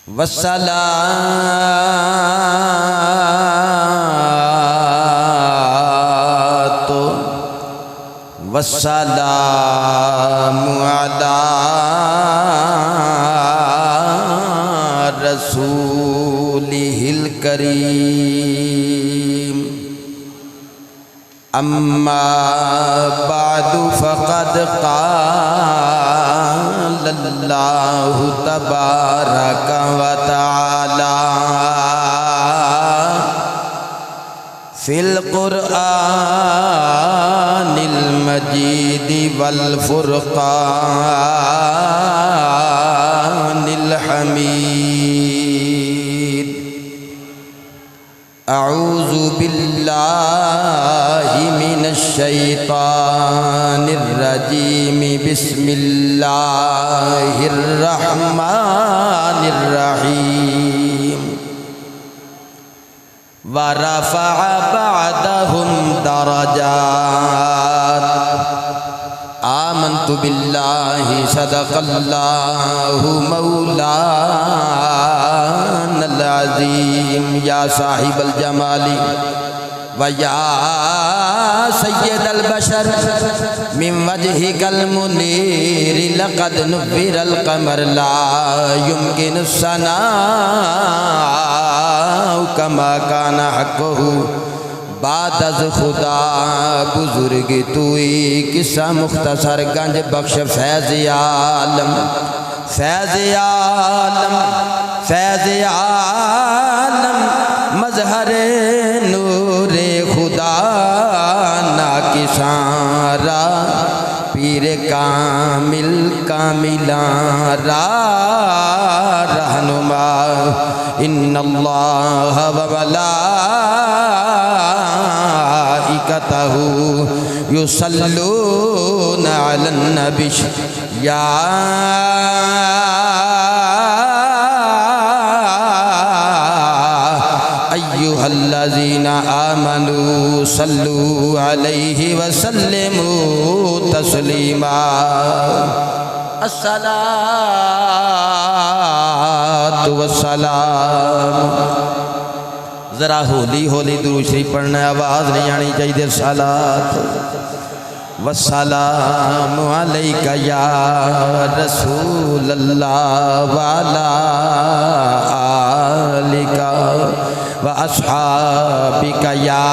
वस्सलातु वस्सलामु अला रसूलिहिल करीम। अम्मा बादु फ़क़द क़ालल्लाहु तबारक व तआला फ़िल क़ुरआनिल मजीद वल फ़ुरक़ानिल हमीद। अऊज़ु बिल्लाहि मिनश शैतानिर रजीम। बिस्मिल्लाहिर रहमानिर रहीम। व रफ़अ बअदहुम दरजात। आमन्तु बिल्लाहि सदक़ल्लाहु मौलानल अज़ीम। या साहिबल जमाली व या सय्यदल बशर मिन वजहिकल मुनीर लक़द नुव्विरल क़मर ला युमकिनुस सनाउ कमा काना हक़्क़ुहु बाद अज़ खुदा। बुजुर्ग तुई किस्सा मुख्तसर गंज बख्श फैज़ आलम फैज़ आलम फैज़ आलम मज़हरे नूरे खुदा ना किसारा पीर कामिल कामिलारा रहनुमा। इन्नल्लाह व मलाइकतहु युसल्लूना अलन नबी या अय्युहल्लज़ीना आमनू सल्लू अलैहि व सल्लिमू तस्लीमा। अस्सलातु वस्सलाम। ज़रा होली होली दुरूद शरीफ पढ़ना, आवाज़ नहीं आनी चाहिए। सलात वस्सलामु अलैका या रसूलल्लाह व अला आलिका व अस्हाबिका या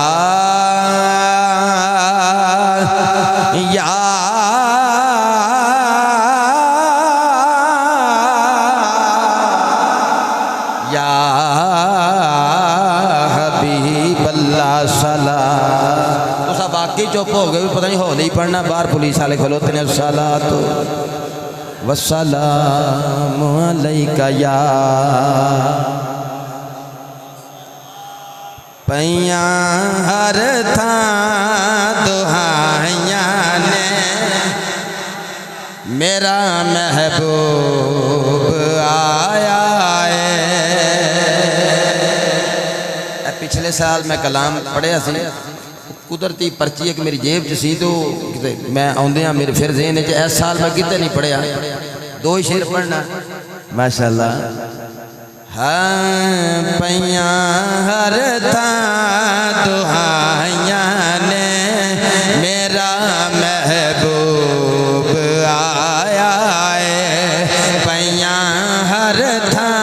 हबीबल्लाह। सलात। तो सब बाकी चुप हो गए, पता नहीं होली पढ़ना, बाहर पुलिस वाले खलोते हैं। सलात वस्सलामु अलैका या पैया हर थां दुहाइयां ने मेरा महबूब आया है। पिछले साल मैं कलाम पढ़िया सी, कुदरती पर्ची एक मेरी जेब च सी, तो मैं आउंदियां मेरे फिर ज़हन च इस साल मैं किते नहीं पढ़िया। दो ही शेर पढ़ना माशाअल्लाह। हाँ पैया हर थां दुहाइयां ने मेरा महबूब आया है। पैया हर थां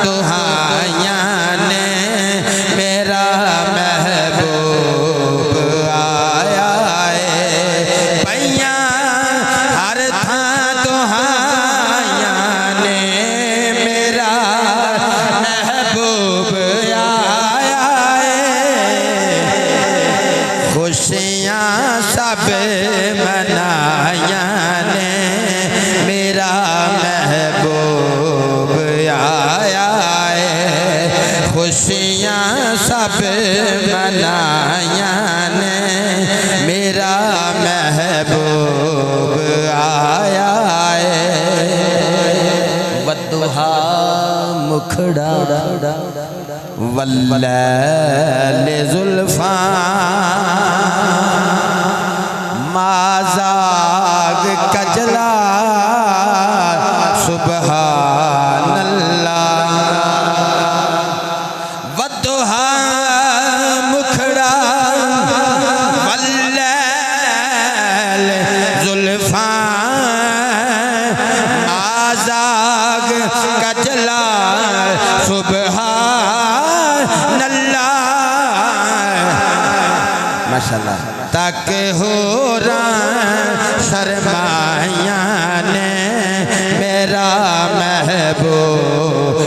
दुहाइयां ने मेरा महबूब आया है। पैया हर थां दुहाइयां ने मेरा महबूब आया है। खुशियाँ सब मनाया ने मेरा महबूब आया है। खुशियाँ सब मनाया ने मेरा महबूब आया है। वद्दुहा मुखड़ा वल्लैल ज़ुल्फ़ा माज़ाग कजला सुबहानल्लाह। का जलाल सुबहान अल्लाह माशाअल्लाह। तक हो शर्माया ने मेरा महबूब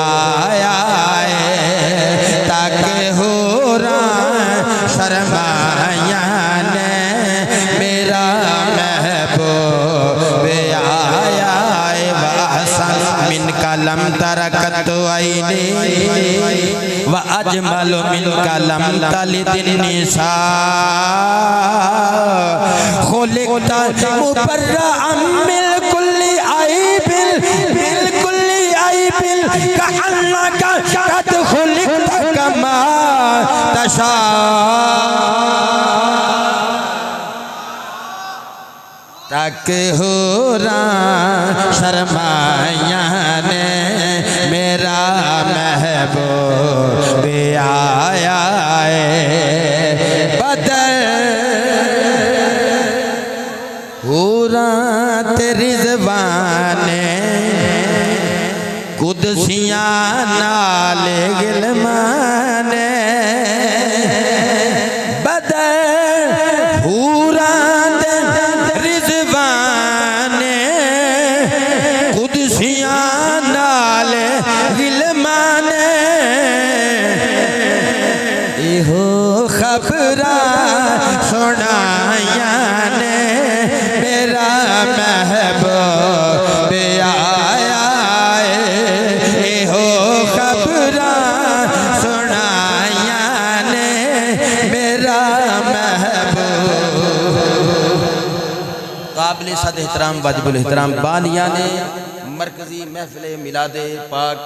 आया है। तक हो शर्माया ने मेरा महबूब आया है। वहसन मिन कलम तरकत आईनी व अजमल मिन कलम तलिदिन निसा खुलिकता मुबर्रअम मिन कुल्ली आइबिल बिलकुल्ली आइबिल कअन्नका कद खुलिकता कमा तशा। तक हो शर्माया ने मेरा महबूब आया है। बदर तेरी ज़बाने कुदसियाँ नाले गिलमाने बदर पूरा तेरी ज़बाने कुदसियाँ नाले गिलमाने इहो खबरा सुनाया ने मेरा महबूब आया है। हो खबरा सुनाया ने मेरा महबूब। काबिल सद एहतराम वाजिबुल एहतराम बानिया ने मरकजी महफिल मिलादे पाक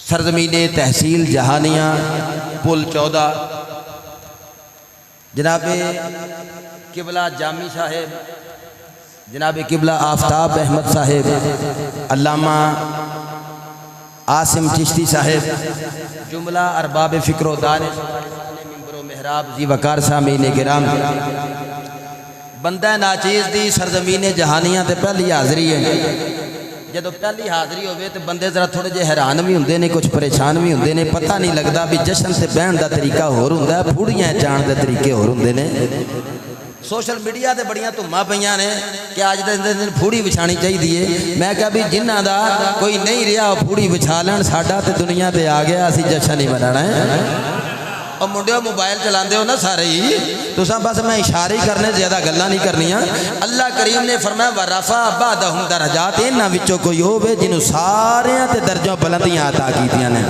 सरजमीने तहसील जहानिया पुल 14 जनाबे किबला जामी साहेब जनाब किबला आफ्ताब अहमद साहेब अल्लामा आसिम चिश्ती साहेब जुमला अरबाब फ़िक्र दानिश मिंबर मेहराब जी वकार सामीन गिराम बंदा नाचीज़ दी सरजमीन जहानिया ते पहली हाज़री है। जो पहली हाज़री होवे तो बंदे जरा थोड़े जे हैरान भी होंगे ने कुछ परेशान भी होंगे ने पता नहीं लगता भी जश्न से बहन का तरीका होर होंदा फूड़ियाँ चाण के तरीके होर होंगे ने। सोशल मीडिया ते बड़ियां धुम्मां पईयां ने कि अज दे दिन फूड़ी विछानी चाहिए। मैं क्या भी जिन्हां दा कोई नहीं रहा फूड़ी विछा लैण साडा ते दुनिया ते आ गया असीं जश्न नहीं मनाना है। और मुंडियो मोबाइल चलाते हो ना सारे ही तुसां बस मैं इशारे ही करने ज़्यादा गल्लां नहीं करनियां। अल्लाह करीम ने फरमाया वरफ़ा बअदहुम दरजात इन्हां विचों कोई होवे जिन्हों सारियां ते दर्जों बुलंदियां अता कीतियां ने।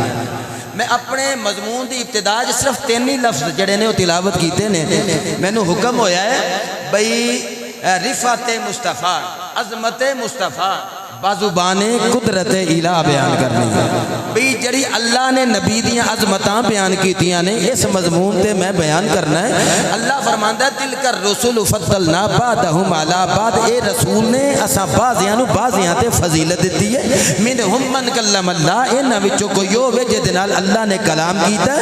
मैं अपने मजमून की इब्तिदा सिर्फ 3 ही लफ्ज़ जड़े ने तिलावत किए ने। मैनू हुक्म होया है बई रिफात मुस्तफ़ा अज़मत मुस्तफ़ा बाजुबाने कुदरत इला बयान करनी है बई जड़ी अल्लाह ने नबी दियाँ अजमतां बयान कीतियां ने इस मजमून से मैं बयान करना है। अल्लाह फरमांदा तिलकर रसूल फद्दलना बादहुम अला बाद ए रसूल ने असा बाजियां नु बाजियां ते फजीलत दी है। मिनहुम मन कल्लम अल्लाह इन्हां विचों कोई होवे जिहदे नाल अल्लाह ने कलाम कीता।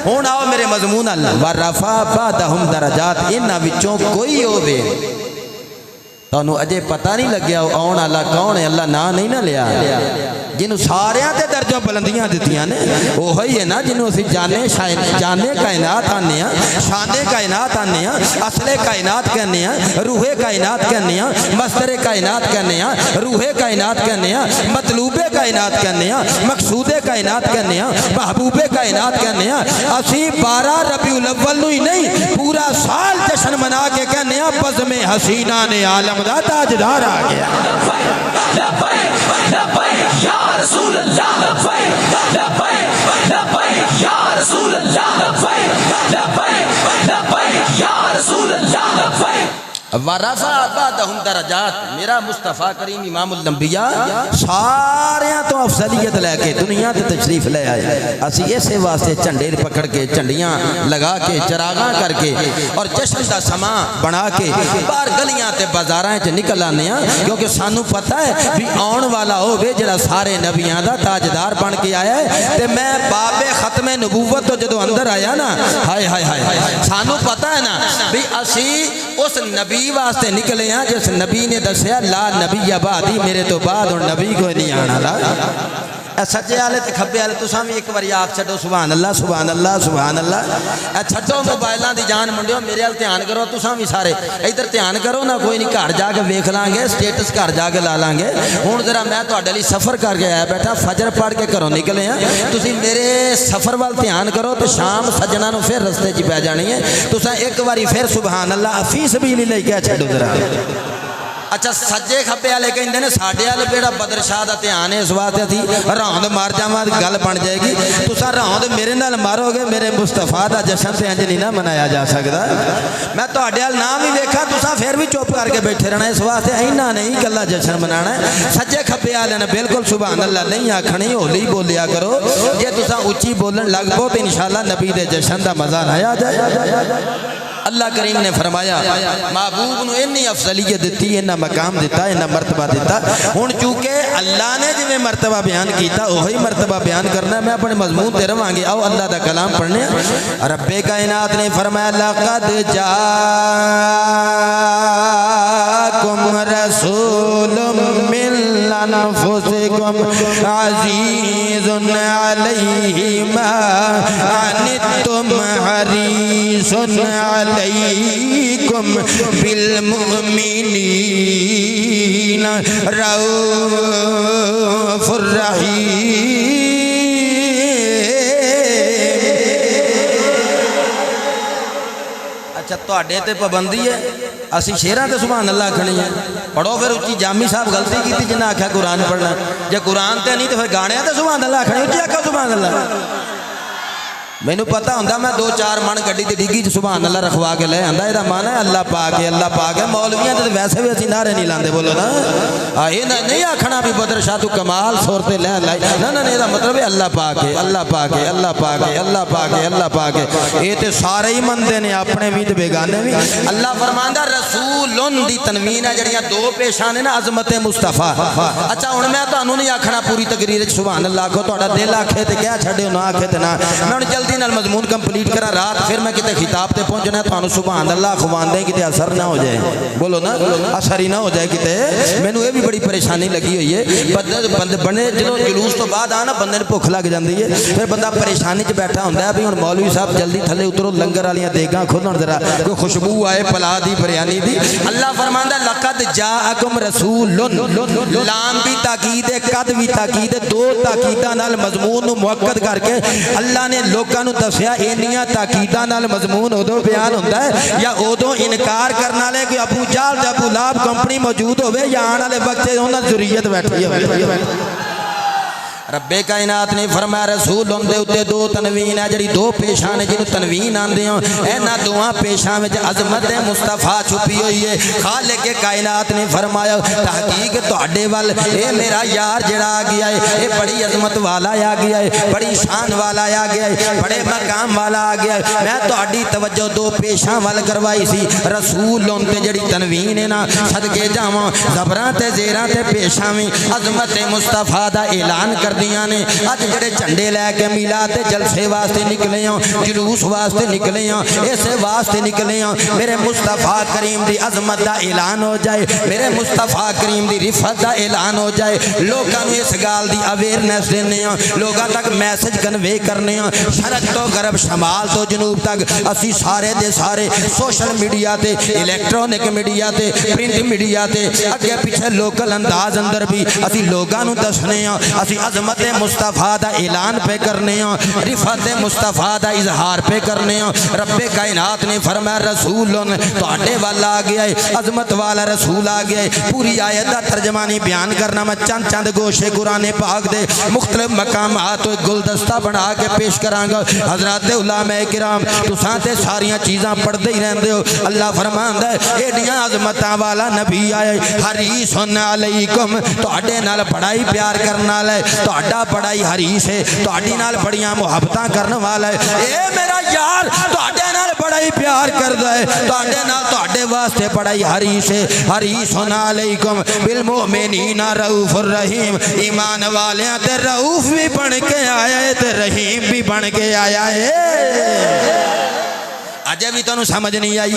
हुण आओ मेरे मजमून अल्लाह व रफा बादहुम दरजात इन्हां विचों कोई होवे तुहानू अजे पता नहीं लग्या आउण वाला कौन है। अल्लाह ना नहीं ना लिया जिन्हों सारियां ते दर्जों बुलंदियां दित्तियां ने ओह ही है ना जिन्हों असीं जाने जाने कायनात आने शाने कायनात आने असले कायनात कहने रूहे कायनात कहने मस्तरे कायनात कहने रूहे कायनात कहने मतलूबे कायनात कहने मकसूदे कायनात कहने महबूबे कायनात कहने। असीं 12 रबीउल अव्वल नूं ही नहीं पूरा साल जश्न मना के कहने बज़्म हसीना ने आलम दा ताजदार आ गया। वरफ़ा बअदहुम दरजात मेरा मुस्तफ़ा करीम इमामुल अंबिया सारियां तो अफजलियत लैके दुनिया ते तशरीफ ले आए। असी इसे वास्ते झंडे पकड़ के झंडियां लगा के चरागा करके और जश्न का समा बना के बाहर गलियां ते बाजारां च निकल आने, क्योंकि सानू पता है भी आने वाला होवे जिहड़ा सारे नबियां दा ताजदार बन के आया है। ते मैं बाबे खत्मे नबूवत तो जदों अंदर आया ना, हाय हाय हाय, सानू पता है ना भी असी उस नबी वास्ते निकले हैं जिस नबी ने दसिया ला नबी अबादी, मेरे तो बाद और नबी कोई नहीं आना ला। सज्जे वाले तो खब्बे वाले तुसा भी एक बार आख छो सुभान अल्लाह सुभान अल्लाह सुभान अल्लाह। छो मोबाइलों की जान मुंडियो, मेरे वाल ध्यान करो, तुसा भी सारे इधर ध्यान करो ना, कोई नहीं घर जाके वेख लांगे, स्टेटस घर जाके ला लांगे। हुण जरा मैं तुहाडे लई सफ़र करके आया बैठा, फजर पढ़ के घरों निकले हैं, तुसी मेरे सफ़र वाल ध्यान करो तो शाम सज्जना नूं फिर रस्ते च पै जानी है। तुसा एक बारी फिर सुभान अल्लाह फी सबीलिल्लाह कह छड्डो जरा। अच्छा सज्जे खब्बे वाले कहते हैं साढ़े वाले बेड़ा बदर शाह का ध्यान है, इस वास्ते असी रौंद मार जावा गल बन जाएगी। तुसा रौंद मेरे नाल मारोगे, मेरे मुस्तफा का जश्न से इंज नहीं ना मनाया जा सकता। मैं तुहाडे वाल नाम ही वेखा तुसा फिर भी चुप करके बैठे रहना, इस वास्ते इन्ना नहीं कला जश्न मनाना है। सज्जे खब्बे वाले ने बिल्कुल सुभान अल्लाह नहीं आखनी, होली बोलिया करो। जे तुसा उच्ची बोलन लग पो तो इंशाअल्लाह नबी दे जश्न का मजा ना आ जाए। अल्लाह करीम ने फरमाया महबूब नूं इन्नी अफजलीयत दी, इन्ना मकाम दिता, इन्ना मरतबा दिता। हुण चूंकि अल्लाह ने जिवें मरतबा बयान किया वही मरतबा बयान करना। मैं अपने मजमून ते रवांगे, आओ अल्लाह दा कलाम पढ़ने। रब्बे कायनात ने फरमाया लक़द जाकुम रसूलुम मिन अनफुसिकुम अज़ीज़ुन अलैहि मा अनित्तुम हरीसुन अलैकुम बिल मुमिनीन रऊफुर रहीम। अच्छा तुहाडे ते पाबंदी है, असी शेरां ते सुभान अल्लाह आखनी है। पढ़ो फिर उच्ची, जामी साहब गलती की जिन्हें आख्या कुरान पढ़ना, जे कुरान ते नहीं तो फिर गाने ते सुभान अल्लाह आखनी, उच्ची आखो सुभान अल्लाह। मैनू पता होंदा मैं 2-4 मन गड्डी की डिग्गी च सुभान अल्लाह रखवा के ले आंदा, इहदा मन है अल्लाह पाक है अल्लाह पाक है। मौलवियां ते वैसे भी असीं नारे नहीं लांदे, बोलो ना ये नहीं आखना भी बदर शाह तू कमाल सुर ते ले लाई, ना ना इहदा मतलब है अल्लाह पाक है अल्लाह पाक है अल्लाह पाक है अल्लाह पाक है अल्लाह पाक है। ये तो सारे ही मनते ने, अपने भी ते बेगाने भी। अल्लाह फरमांदा रसूलुन दी तनवीन है, जड़ियां दो पेशा ने ना अजमत मुस्तफा। अच्छा हुण मैं तुहानू नहीं आखना पूरी तकरीर च सुभान अल्लाह आखो, तुहाडा दिल आखे ते कह छड्डियो, ना आखे ते ना। मैं हुण जल्दी नाल मजमून कंप्लीट करा, रात फिर मैं किते खिताब ते पहुंचना, तुहानू सुभान अल्लाह खवांदे किते असर ना हो जाए, बोलो ना असर ही ना हो जाए किते। मैनू ये भी बड़ी परेशानी लगी हुई है, बंदे जो जुलूस तो बाद आना बंदे ने भुख लग जाती है, फिर बंदा परेशानी च बैठा होंदा है भी हुण मौलवी साहब जल्दी थले उतरो, लंगर वालियां देगां खोलन जरा, कोई खुशबू आए पला दी बिरयानी दी। अल्लाह फरमांदा लक़द जाअकुम रसूलुन, लाम भी ताकीद है, कद भी ताकीद है, दो ताकीदां नाल मजमून नूं मुअक्कद करके अल्लाह ने लोकां नूं दस्सिया। इन्नियां ताकीदां नाल मजमून उदों बयान होंदा है या उदों इनकार करने वाले कोई अबू जाल या अबू लाहब कंपनी मौजूद होवे या आने वाले वक्त उन्हां दी ज़ुर्रियत बैठी होवे। रब्बे कायनात ने फरमाया रसूल उनके उत्ते दो तनवीन है, जी दो पेशा ने जिन्होंने तनवीन आंदे हो, इन्हां दोवां पेशा में अजमत मुस्तफा छुपी हुई है। खालिक के कायनात ने फरमाया तहकीक तुहाडे वल ए मेरा यार जड़ा आ गया है, ये बड़ी अजमत वाला आ गया है, बड़ी शान वाला आ गया है, बड़े मकाम वाला आ गया है। मैं तुहाडी तवज्जो दो पेशा वल करवाई सी, रसूल उनते जड़ी तनवीन है ना, सदके जावां ज़बरां ते ज़ेरां ते पेशा में अजमत मुस्तफा दा ऐलान कर ने। अज जड़े झंडे लैके मिलाद ते जलसे वास्ते निकले हो, जुलूस वास्ते निकले हो, इस वास्ते निकले हो मेरे मुस्तफा करीम दी अजमत दा ऐलान हो जाए, मेरे मुस्तफा करीम दी रिफत दा ऐलान हो जाए, लोगों को इस गाल दी अवेयरनेस देने हो, लोगों तक मैसेज कन्वे करने हो। शरक तो गरब शमाल तो जनूब तक असी सारे दे सारे सोशल मीडिया ते, इलैक्ट्रॉनिक मीडिया ते, प्रिंट मीडिया ते, अगे पिछे लोकल अंदाज अंदर भी असी लोगों को दसने हो, असी अजमत मुस्तफा दा ऐलान पे करने हो, रिफत मुस्तफा दा इजहार पे करने हो। रब्बे कायनात ने फरमाया रसूलन तुहाडे वाल आ गया है, अजमत वाला रसूल आ गया है। पूरी आयत दा तर्जमानी बयान करना मैं चंद चंद गोशे कुरान पाक दे मुख्तलिफ मकामात तो गुलदस्ता बना के पेश करांगा। हजरत उलमा किराम तुसां ते सारियां चीज़ां पढ़ते ही रहंदे हो। अल्लाह फरमांदा है एडियां अजमतां वाला नबी आए, हरीसुन अलैकुम तुहाडे नाल बड़ा ही प्यार करन वाला है, तुहाडा बड़ा ही हरीस है, तुहाडी नाल बड़ियां मुहब्बतां करने वाला है। ए मेरा यार तुहाडे नाल बड़ा ही प्यार करदा है, तुहाडे नाल तुहाडे वास्ते बड़ा ही हरीस है। हरीसन अलैकुम बिल मोमिनीना रऊफुर रहीम। ईमान वालियां ते रऊफ भी बन के आया है ते रहीम भी बन के आया है। अजे भी तुहानू समझ नहीं आई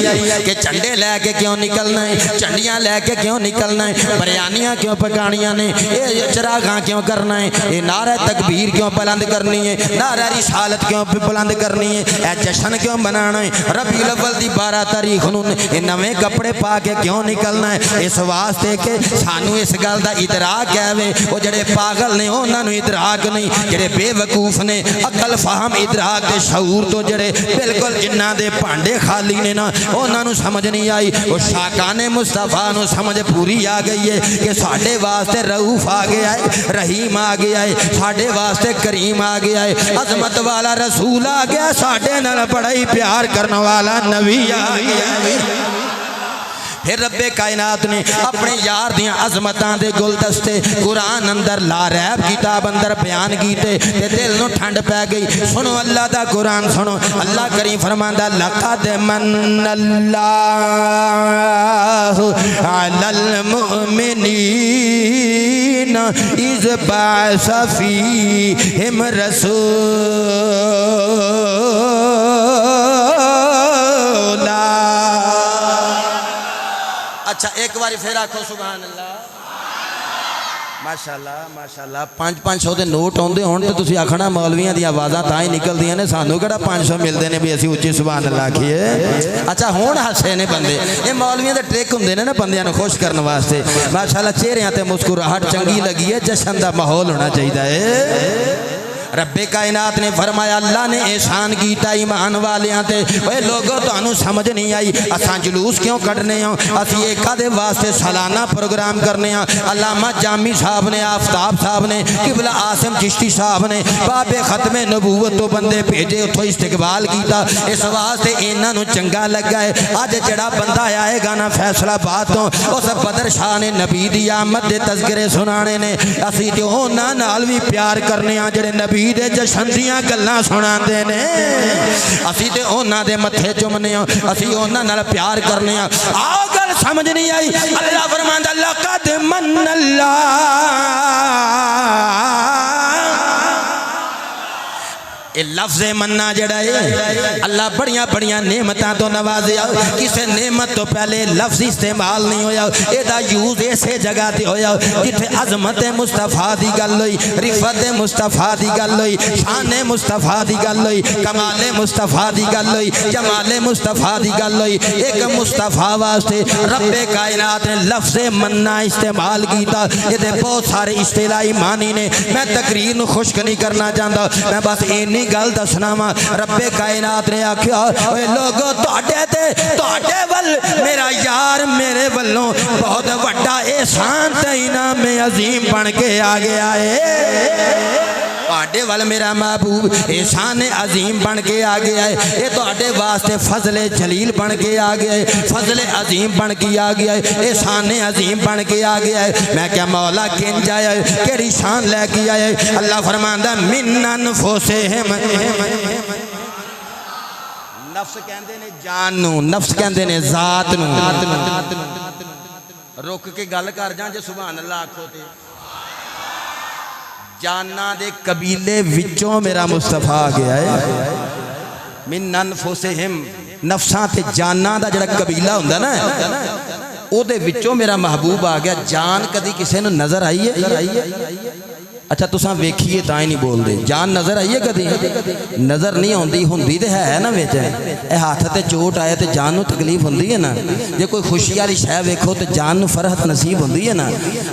कि झंडे लैके क्यों निकलना है, झंडियां लैके क्यों निकलना है, बिरयानियां क्यों पकानियां ने, ये चरागां क्यों करना है, ये नारा तकबीर क्यों बुलंद करनी है, नारा रिसालत क्यों बुलंद करनी है, यह जश्न क्यों मनाना है, रबीउल अव्वल दी 12 तारीख नूं नवे कपड़े पा के क्यों निकलना है। इस वास्ते कि सानू इस गल दा इदराक है वे। वो जड़े पागल ने उन्होंने इदराक नहीं, जड़े बेवकूफ ने अकल फाहम इदराक के शऊर तो जड़े बिल्कुल जिन्ना दे भांडे खाली ने ना उन्होंने समझ नहीं आई। वो शाकाने मुस्तफा नू समझ पूरी आ गई है कि साडे वास्ते रऊफ आ गया है, रहीम आ गया है, साडे वास्ते करीम आ गया है, अजमत वाला रसूल आ गया, साडे नाल बड़ा ही प्यार करने वाला नबी आ गया है। फिर रब्बे कायनात ने अपने यार दियां अजमतां दे गुलदस्ते कुरान अंदर लारैब किताब अंदर बयान कीते ते दिल नूं ठंड पै गई। सुनो अल्लाह दा कुरान सुनो, अल्लाह करीम फरमांदा लक़द मन्नल्लाहु अलल मुमिनीन इज़ बअस फ़ीहिम रसूला। अच्छा एक बार फिर आखो सुभान अल्लाह। माशाअल्लाह माशाअल्लाह। 500 के नोट आते हो तो तुम आखना मौलवियों की आवाज़ा ता ही निकलदियां ने, सानू किहड़ा 500 मिलते हैं भी असीं उच्ची सुभान अल्लाह आखीए। अच्छा हुण हसे ने बंदे, ये मौलवियों के ट्रिक होंदे ने ना बंदियां नूं खुश करने वास्ते। माशाअल्लाह चेहरियां ते मुस्कुराहट चंगी लगी है, जश्न का माहौल होना चाहिए है। रब्बे कायनात ने फरमाया अल्लाह ने एहसान किया ईमान वालियां ते। ओए लोगों तुहानू समझ नहीं आई असां जुलूस क्यों कढ़ने हो, असीं एक दे वास्ते सालाना प्रोग्राम करने। अल्लामा जामी साहब ने, आफ्ताब साहब ने, किबला आसिम चिश्ती साहब ने बाबे खत्मे नबूवत तो बंदे भेजे, उतों इस्तकबाल किया। इस वास्ते इन्हां नू चंगा लगा है। अज जड़ा बंदा आएगा ना फैसलाबाद तो उस बदर शाह ने नबी दी आमद दे तज़किरे सुनाने ने। असीं ते उन्हां नाल भी प्यार करने जेड़े नबी दे जश्न दियां गल्लां सुणांदे ने। असीं ते उन्हां दे मत्थे चुमने, असीं उन्हां नाल प्यार करने। आ गल समझ नहीं आई। अल्लाह फरमांदा लक़द मन्नल्लाह, लफ्ज़ मन्ना जड़ा है अल्लाह बड़िया बड़िया नेमतां तो नवाज़िया। किसी नेमत तो पहले लफ्ज़ इस्तेमाल नहीं होया, एदा यूज़ ऐसे जगह ते होया जिथे अजमत मुस्तफा दी गल हुई, रिफत मुस्तफा दी गल हुई, शान मुस्तफा दी गल हुई, कमाल मुस्तफा दी गल हुई, जमाल मुस्तफा दी गल हुई। एक मुस्तफा वास्ते रब्बे कायनात ने लफ्ज़ मन्ना इस्तेमाल किया। ये बहुत सारे इस्तिलाही मानी ने, मैं तकरीर नूं खुश्क नहीं करना चाहता, मैं बस इन्नी गल दसना वा। रब्बे कायनात ने आख्या ओए लोगो तुहाडे ते तुहाडे वल मेरा यार मेरे वल्लों बहुत वड्डा एहसान ते इनाम अजीम बन के आ गया है। तुहाडे वल मेरा महबूब एहसान अजीम बन के आ गया है। ये तुहाडे वास्ते फजले जलील बन के आ गया है, फजले अजीम बन के आ गया है, एहसान अजीम बन के आ गया है। मैं क्या मौला किंज आया है, केड़ी शान लैके आया है। अल्लाह फरमांदा मिन अनफुसिहिम, नफ्स कहंदे ने जान नू, नफ्स कहंदे ने जात नू। रुक के गल कर जा जे सुभान अल्लाह आखो ते। जाना दे कबीले विचों मेरा मुस्तफा आ गया है। मिन अनफुसिहिम, नफ्सां ते जाना दा जिहड़ा कबीला हुंदा ना ओदे विचों मेरा महबूब आ गया। जान कदी किसी नूं नजर आई है? अच्छा तुसां वेखिए तां ही नहीं बोलते। जान नजर आई है कदी? नजर नहीं आती, हुंदी ते है ना विच। हाथ ते चोट आए तो जान नूं तकलीफ हुंदी है ना, जे कोई खुशी वाली शै वेखो तो जान नूं फरहत नसीब हुंदी है ना।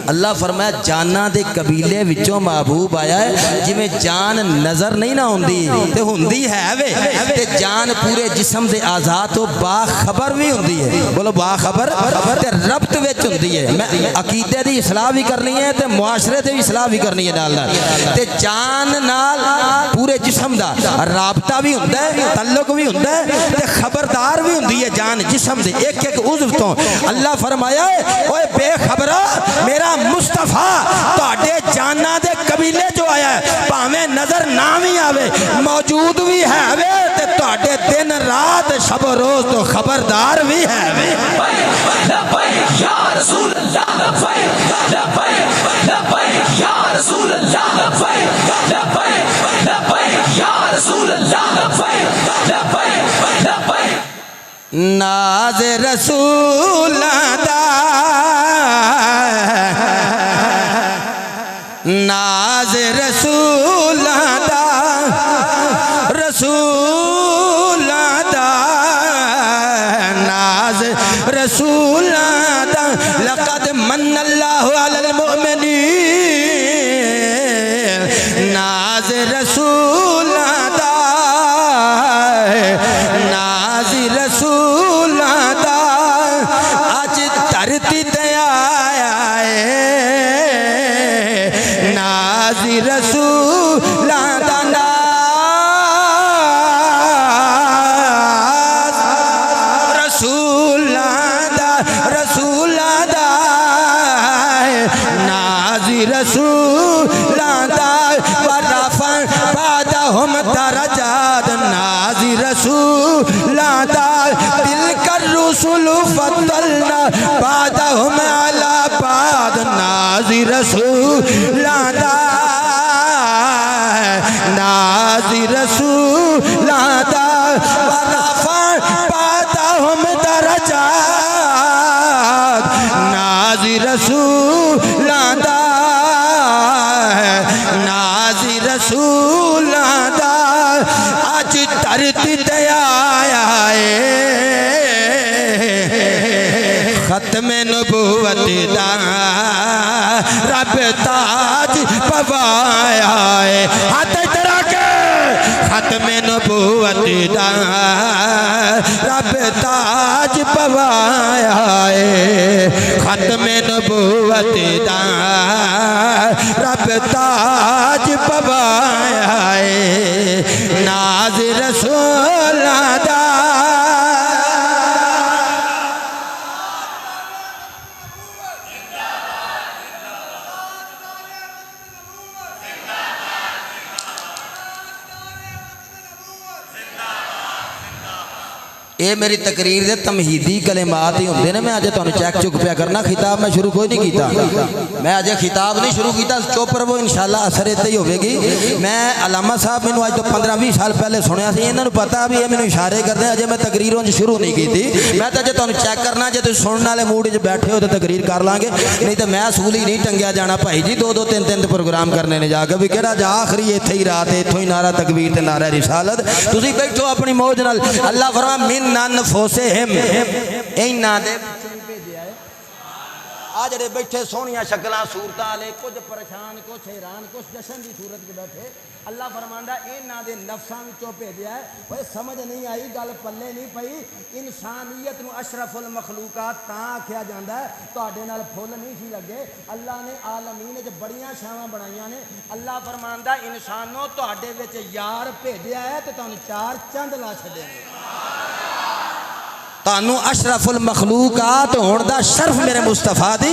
अल्लाह फरमाया जाना दे कबीले विचों महबूब आया है। जिवें जान नजर नहीं ना आती ते हुंदी है वे, ते जान पूरे जिस्म दे आज़ाद तो बाखबर भी हुंदी है। बोलो बाखबर, ते रब्त विच हुंदी है। मैं अकीदे दी इस्लाह भी करनी है ते मुआशरे ते भी इस्लाह भी करनी है। नाल ते जान नाल पूरे जिस्म दा राबता भी हुंदा है, तल्लुक भी हुंदा है ते खबरदार भी हुंदी है जान जिस्म दे एक एक उज़्व तो। अल्लाह फरमाया ओए बेखबरा मेरा मुस्तफा तुहाडे जाना दे कबीले जो आया है, भावें नजर ना भी आवे मौजूद भी है वे ते तुहाडे दिन रात शब रोज तो खबरदार भी है वे। या रसूल अल्लाह लब्बैक लब्बैक लब्बैक या रसूल अल्लाह लब्बैक लब्बैक लब्बैक या रसूल अल्लाह लब्बैक लब्बैक लब्बैक। नाज रसूल दा नाज रसूल दा रसूल दा नाज रसूल दा लक़द मन्नल्लाहु अलल मुमिनीन। नाज रसूल दा नाज रसूल दा अज धरती ते आया है। नाज रसूल दा नाज रसूल दा रसूल दा नाज रसूल दा वरफा बादहुम दरजात। नाज रसूल दा तिलकर रुसुल फद्दलना बादहुम अला बाद। नाज रसूल दा नाज रसूल दा वरफा बादहुम दरजात। नाज रसूल दा नाज रसूल दा अज धरती ते आया है। खत्मे नबूवत दा रब ताज पवाया है। हाथ इधर के खत्मे नबूवत दा रब ताज पवाया है। खत्मे नबूवत दा रब ताज पवाया है। नाज रसूल दा ये मेरी तकरीर दे तमहीदी कलिमात ही होंगे ने। मैं अजे तुहानू चेक चुक पिया करना, खिताब मैं शुरू कोई नहीं किया। मैं अजे खिताब नहीं शुरू किया, चुप रहो इंशाअल्लाह असर इत्ते ही होगी। मैं अलामा साहब मैनू अज तो 15-20 साल पहले सुनिया सी, इन्होंने पता भी है मैनू इशारे करते अजे मैं तकरीरों शुरू नहीं की। मैं तो अजे तुहानू चेक करना, जे तुम सुनने वाले मूड च बैठे हो तो तकरीर कर लाँगे, नहीं तो मैं असूल ही नहीं टंगिया जाना भाई जी। 2-2 3-3 प्रोग्राम करने ने जाके भी किहड़ा जा आखिरी इत्थे ही रात इत्थों ही नारा तकबीर ते नारा रिसालत। तुसीं बैठो अपनी मौज नाल। अल्लाह फरमा मिन नफुसिहिम इन्हां दे आ जड़े बैठे सोहनिया शक्लां सूरतां वाले, कुछ परेशान कुछ हैरान कुछ जशन की सूरत च बैठे। अल्लाह फरमांदा इन्हां दे नफ्सां विचों भेजिया है। ओए समझ नहीं आई, गल पल्ले नहीं पई। इंसानियत नूं अशरफुल मखलूकात तां आख्या जांदा है, तुहाडे नाल फुल नहीं सी लगे। अल्लाह ने आलमीन च बड़ियां छावां बनाईयां ने। अल्लाह फरमांदा इंसानों तुहाडे विच यार भेजिया है ते तुहानूं 4 चंद ला छड्डे। तानू अशरफुल मखलूकात होने का शर्फ मेरे मुस्तफा दी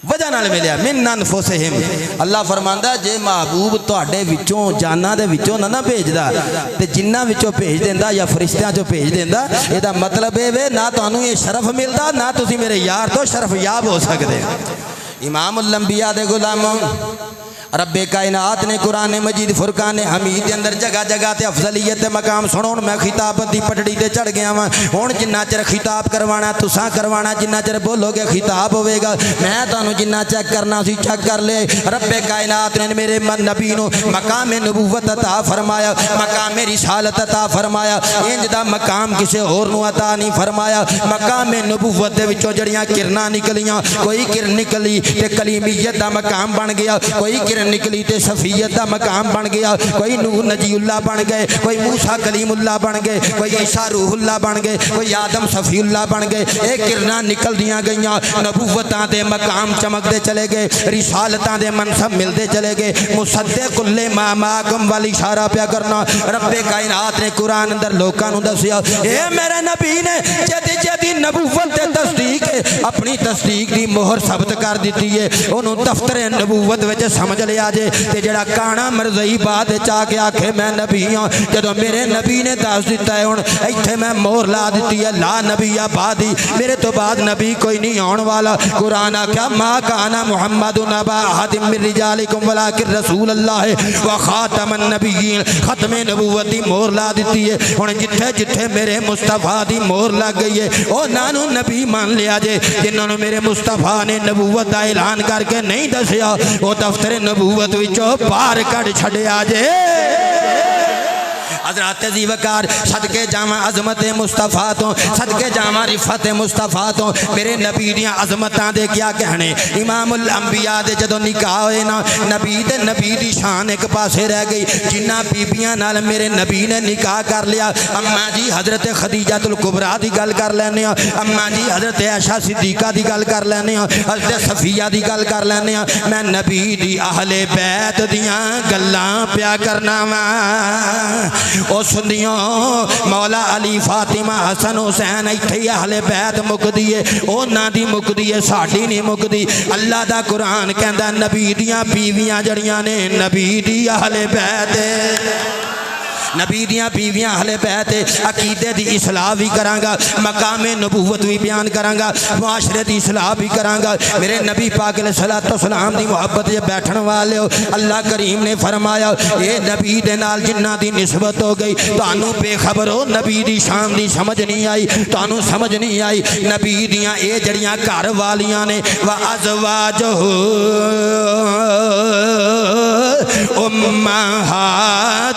वजह नाल मिलिया। मिन अनफुसिहिम अल्लाह फरमांदा जे महबूब तुहाडे विचों जाना दे विचों ना भेजदा ते जिन्ना विचों भेज देंदा या फरिश्तियां चों भेज देंदा, एदा मतलब ये वे ना तुहानू ये शरफ मिलदा ना तुसी मेरे यार तो शरफ याब हो सकदे। इमामुल अंबिया दे गुलामों रब्बे कायनात ने कुरान मजीद फुरकान हमीद के अंदर जगह जगह ते अफजलीयत मकाम सुनो। मैं खिताब दी पटड़ी ते चढ़ गया वां। हुण जिन्ना चिर खिताब करवाना तुसां करवाना, जिन्ना चिर बोलोगे खिताब होवेगा। मैं तुहानू जिन्ना चेक करना सी चेक कर ले। रब्बे कायनात ने मेरे नबी नू मकाम नबूवत अता फरमाया, मकाम रिसालत अता फरमाया। इंज दा मकाम किसी होर नू अता नहीं फरमाया। मकाम नबूवत दे विचों जड़ियां किरणां निकलियां, कोई किरण निकली ते कलीमियत दा मकाम बन गया, कोई किरण निकली तो सफियत का मकाम बन गया। कोई नूह नजीउल्लाह बन गए, कोई मूसा कलीमुल्लाह बन गए, कोई ईसा रूहुल्लाह बन गए, कोई आदम सफीउल्लाह बन गए। ये किरना निकलदियां गईयां, नबूवतां दे मकाम चमकते चले गए, रिसालतां दे मनसब मिलते चले गए। मुसद्दिकुल मामाकुम वाली इशारा पिया करना। रब्बे कायनात ने कुरान अंदर लोकां नूं दसिया, ए मेरे नबी ने जदी जदी नबूवत ते तस्दीक अपनी तस्दीक दी मोहर सबत कर दी है, उन्होंने दफ्तर नबूवत विच समझ लिया जे। ते जेड़ा काना मरज़ई बाद आके आखे मैं नबी हाँ, जदों मेरे नबी ने दस दिता है हुण इत्थे मैं मोहर ला दी है, ला नबी आबादी, मेरे तो बाद नबी कोई नहीं आने वाला। कुरान आख्या मा काना मुहम्मदुन अबा अहदिम मिन रिजालिकुम वलाकिन रसूल अल्लाह व खातमन नबिय्यीन। खत्मे नबूवत दी मोहर ला दी है। हुण जिथे जिथे मेरे मुस्तफा दी मोहर लग गई है, उन्होंने नबी मान लिया जे। जिन्होंने मेरे मुस्तफा ने नबूवत का ऐलान करके नहीं दसिया, वो दफ्तर नबूवत विचों बाहर कढ़ छड़िया जे। हज़रत ज़ीवकार सदके जावा अजमत मुस्तफा तो, सदके जावा रिफत मुस्तफा तो। मेरे नबी दियां अजमतां दे क्या कहने। इमामुल अंबिया दे जदों निकाह होए ना, नबी दी शान एक पासे रह गई। जिन्ना बीबियां नाल मेरे नबी ने निकाह कर लिया, अम्मा जी हज़रत खदीजातुल कुबरा दी गल कर लैने, अम्मा जी हज़रत आयशा सिद्दीका दी गल कर लैने, हज़रत सफिया दी गल कर लैने। मैं नबी दी अहले बैत दियां गल्लां प्या करना वा। ओ सुनियो मौला अली फातिमा हसन हुसैन इत्थे अहले बैत मुकदी है, उन्हां दी मुकदी है, साडी नहीं मुकदी। अल्लाह दा कुरान कहंदा नबी दियां बीवियां जड़ियां ने नबी दी अहले बैत, नबी दियां बीवियां अहले बैत। अकीदे दी इस्लाह भी करांगा, मकामे नबूवत भी बयान करांगा, मुआशरे दी इस्लाह भी करांगा। मेरे नबी पाक अलैहिस्सलातु सलाम दी मोहब्बत जे बैठण वाले हो, अल्लाह करीम ने फरमाया ये नबी दे नाल जिन्ना दी निस्बत हो गई, तुहानू बेखबर हो नबी दी शान दी समझ नहीं आई, तुहानू समझ नहीं आई। नबी दियां ये जड़ियां घर वालियां ने, व अज़वाजुहु उम्महातुहुम।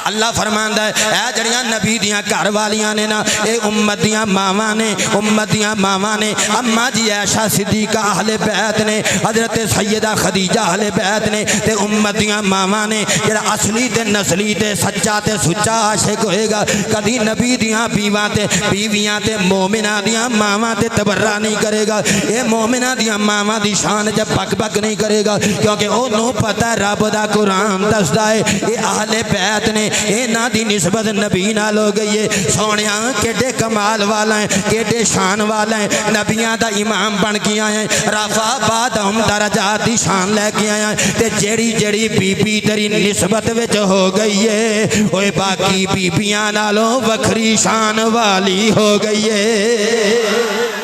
अल्लाह फरमांदा है ए जड़ियां नबी दियां घर वालियां ने ना, ये उम्मत दियां मावां ने, उम्मत दियां मावां ने। अम्मा जी आयशा सिद्दीका अहले बैत ने, हज़रत सैयदा खदीजा अहले बैत ने, ते उम्मत दियां मावां ने। जेड़ा असली ते नस्ली ते सच्चा ते सुच्चा आशिक होएगा, कभी नबी दियां बीवियां ते मोमिना दियां मावां ते तबर्रा नहीं करेगा। ये मोमिना दियां मावां दी शान च पक पक नहीं करेगा, क्योंकि उन्होंने पता रब दा कुरान दसदा है ये अहले बैत ने, इन्हां दी निस्बत नबी नाल हो गई है। सोनिया केडे कमाल वाला है, केडे शान वाला है, नबियां दा इमाम बन के आए, रफा बादहुम दरजात दी शान लेके आया। ते जेड़ी जेड़ी बीबी तेरी निस्बत विच हो गई है, ओए बाकी बीबियां नालों वखरी शान वाली हो गई है।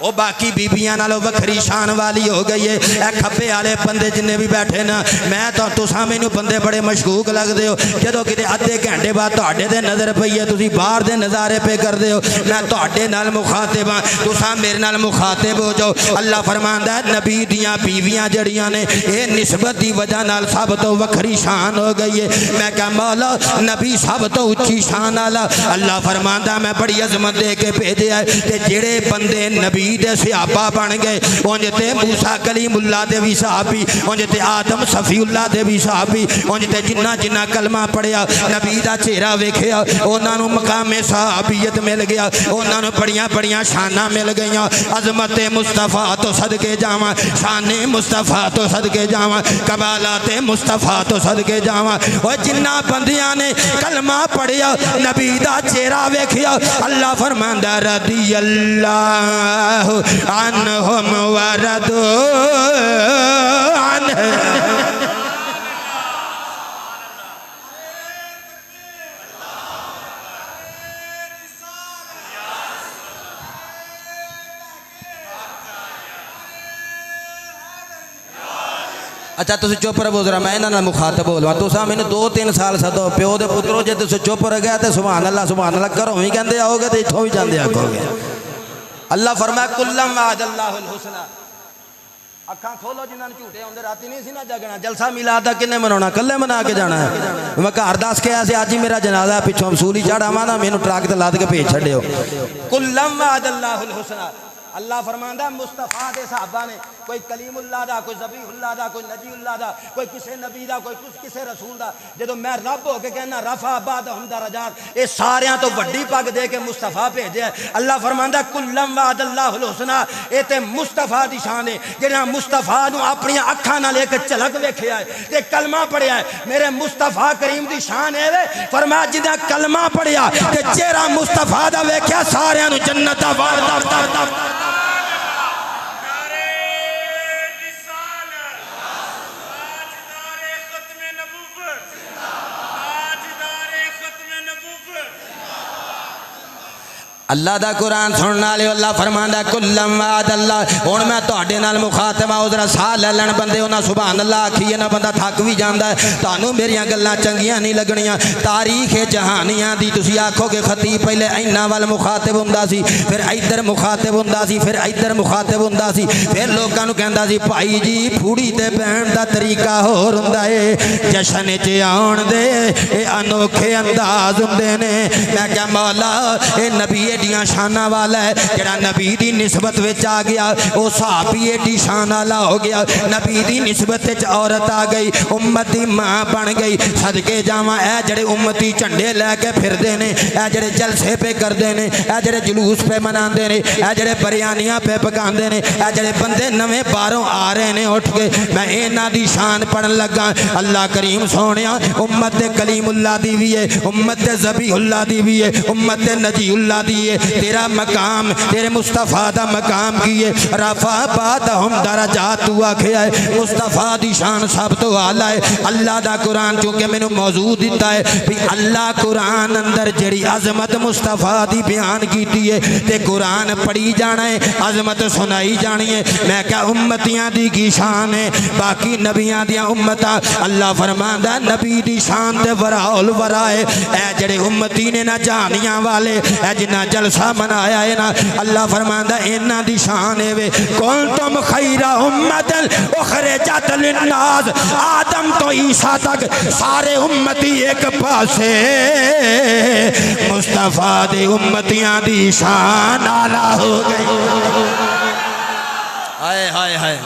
वो बाकी बीबियां नालों वखरी शान वाली हो गई है। ए खब्बे वाले बंदे जिन्ने भी बैठे ना, मैं तो तुसां मैनू बंदे बड़े मशकूक लगदे हो। जदों किते अद्धे घंटे बाद तुहाडे ते नज़र पई है, तुसीं बाहर दे नज़ारे पे करदे हो, मैं तुहाडे नाल मुखातिब हां, तुसां मेरे नाल मुखातिब हो जाओ। अल्लाह फरमांदा है नबी दियां बीवियां जड़ियां ने, ये निस्बत दी वजह नाल सब तो वखरी शान हो गई है। मैं कहा मौला नबी सब तो उच्ची शान वाला। अल्लाह फरमांदा मैं बड़ी अजमत दे के भेजे है, ते जेड़े बंदे नबी दे सहाबा बन गए, उंज ते मूसा कलीमुल्लाह दे भी सहाबी, उंज ते आदम सफीउल्लाह दे भी सहाबी, उंज ते जिन्ना जिन्ना कलमा पढ़िया नबी दा चेहरा वेखिया, उन्होंने मकामे सहाबियत मिल गया, उन्होंने बड़ियां बड़ियां शाना मिल गई। अजमत मुस्तफा तो सदके जावा, शाने मुस्तफा तो सदके जावा, कमालात मुस्तफा तो सदके जावा। और जिन्ना बंदियां ने कलमा पढ़िया नबी दा चेहरा वेखिया, अल्लाह फरमांदा रदी अल्लाह अन्हुम वरदू अन्हु। अच्छा तुम चुप रहो जरा, मैं इन्होंने मुखातब बोलवा। तुसा मैंने 2-3 साल सदो प्यो दे पुत्रो, जे तुम चुप रह गया तो सुभान अल्लाह घरों भी कहते आओगे तो इतों भी जाते आखोगे। अल्लाह फरमाया कुल्लम वादल्लाहुल हुस्ना। अखा खोलो जिन्होंने झूठे आते राती नहीं सी ना जगना, जलसा मिलाद दा किन्ने मनाना, कल्ले मना के जाना है। मैं घर दस के आया अज ही मेरा जनाजा पिछों वसूली चढ़ आवा ना, मैनू ट्रक ते लाद के भेज छड्डियो। कुल्लम वादल्लाहुल हुस्ना। अल्लाह फरमांदा मुस्तफा दे सहाबा ने कोई कलीमुल्लाह दा, कोई ज़बीहुल्लाह दा, कोई नजीउल्लाह दा, कोई किसे नबी दा, कोई किसे रसूल दा। जदों मैं रब हो के कहना रफा बादहुम दरजात, ये सारियां तो वड्डी पग दे के मुस्तफा भेजे। अल्लाह फरमांदा कुल्लम वादल्लाहुल हुस्ना, ये ते मुस्तफा दी शान है जेड़ा मुस्तफा नू अपनी अखां नाल एक झलक वेखिया है ते कलमा पढ़िया है। मेरे मुस्तफा करीम दी शान है वे, फरमाया जिदा कलमा पढ़िया ते चेहरा मुस्तफा दा वेखिया सारियां नू जन्नत दा वारदा। अल्लाह दा कुरान सुनने वाले अल्लाह फरमांदा कुल्लम वाद अल्लाह। हुण मैं तुहाडे नाल मुखातब हां, जरा साह ले लैण बंदे उन्हां सुभान अल्लाह आखीए ना बंदा थक भी जांदा है। तुहानूं मेरियां गल्लां चंगियां नहीं लगणियां। तारीख है जहानियां दी तुसीं आखोगे खतीब पहले इन्हां वाल मुखातब हुंदा सी, फिर इधर मुखातब हुंदा सी, फिर इधर मुखातब हुंदा सी, फिर लोकां नूं कहंदा सी भाई जी फूड़ी ते बहण दा तरीका होर हुंदा है, जशन च आउण दे ए अनोखे अंदाज हुंदे ने। मैं क्या मौला ए नबी एडियां शाना वाला है, जरा नबी दी निस्बत विच आ गया वो सहाबी एडी शान वाला हो गया। नबी दी निस्बत विच औरत आ गई, उम्मत दी मां बन गई। सदके जावां ए जड़े उम्मती झंडे लैके फिरदे ने, ए जड़े जलसे पे करदे ने, ए जड़े जुलूस पे मनांदे ने, ए जड़े बिरयानियां पे पकांदे ने, ए जड़े बंदे नवे बाहरों आ रहे ने उठ के, मैं इन्हां दी शान पढ़न लगा। अल्लाह करीम सोहणिया उम्मत दे कलीमुल्लाह दी भी है, उम्मत दे ज़बीहुल्लाह दी भी है, उम्मत दे नजीउल्लाह दी है। तेरा मकाम तेरे मुस्तफा दा मकाम की है, रफा बादहुम दरजात तू आखिया है। मुस्तफा दी शान सब तो आला है। अल्लाह दा कुरान चूंकि मैनू मौजूद दिता है भी अल्लाह कुरान अंदर जड़ी अजमत मुस्तफा दी बयान की है ते कुरान पढ़ी जाना है, अजमत सुनाई जानी है। मैं क्या उम्मतियां दी की शान है, बाकी नबियां दियां उम्मतां। अल्लाह फरमांदा नबी दी शान ते वराउल वरा है। ए जड़े उम्मती ने ना जहानियां वाले ए जिन्ना जलसा मनाया है ना, अल्लाह फरमांदा इन्हां दी शान है वे कुंतुम खैरा उम्मतन उखरिजत लिन्नास, आदम तो ईसा तक सारे उम्मती एक पासे, मुस्तफा दे उम्मतियां दी शान आला हो गई। हाय हाय हाय।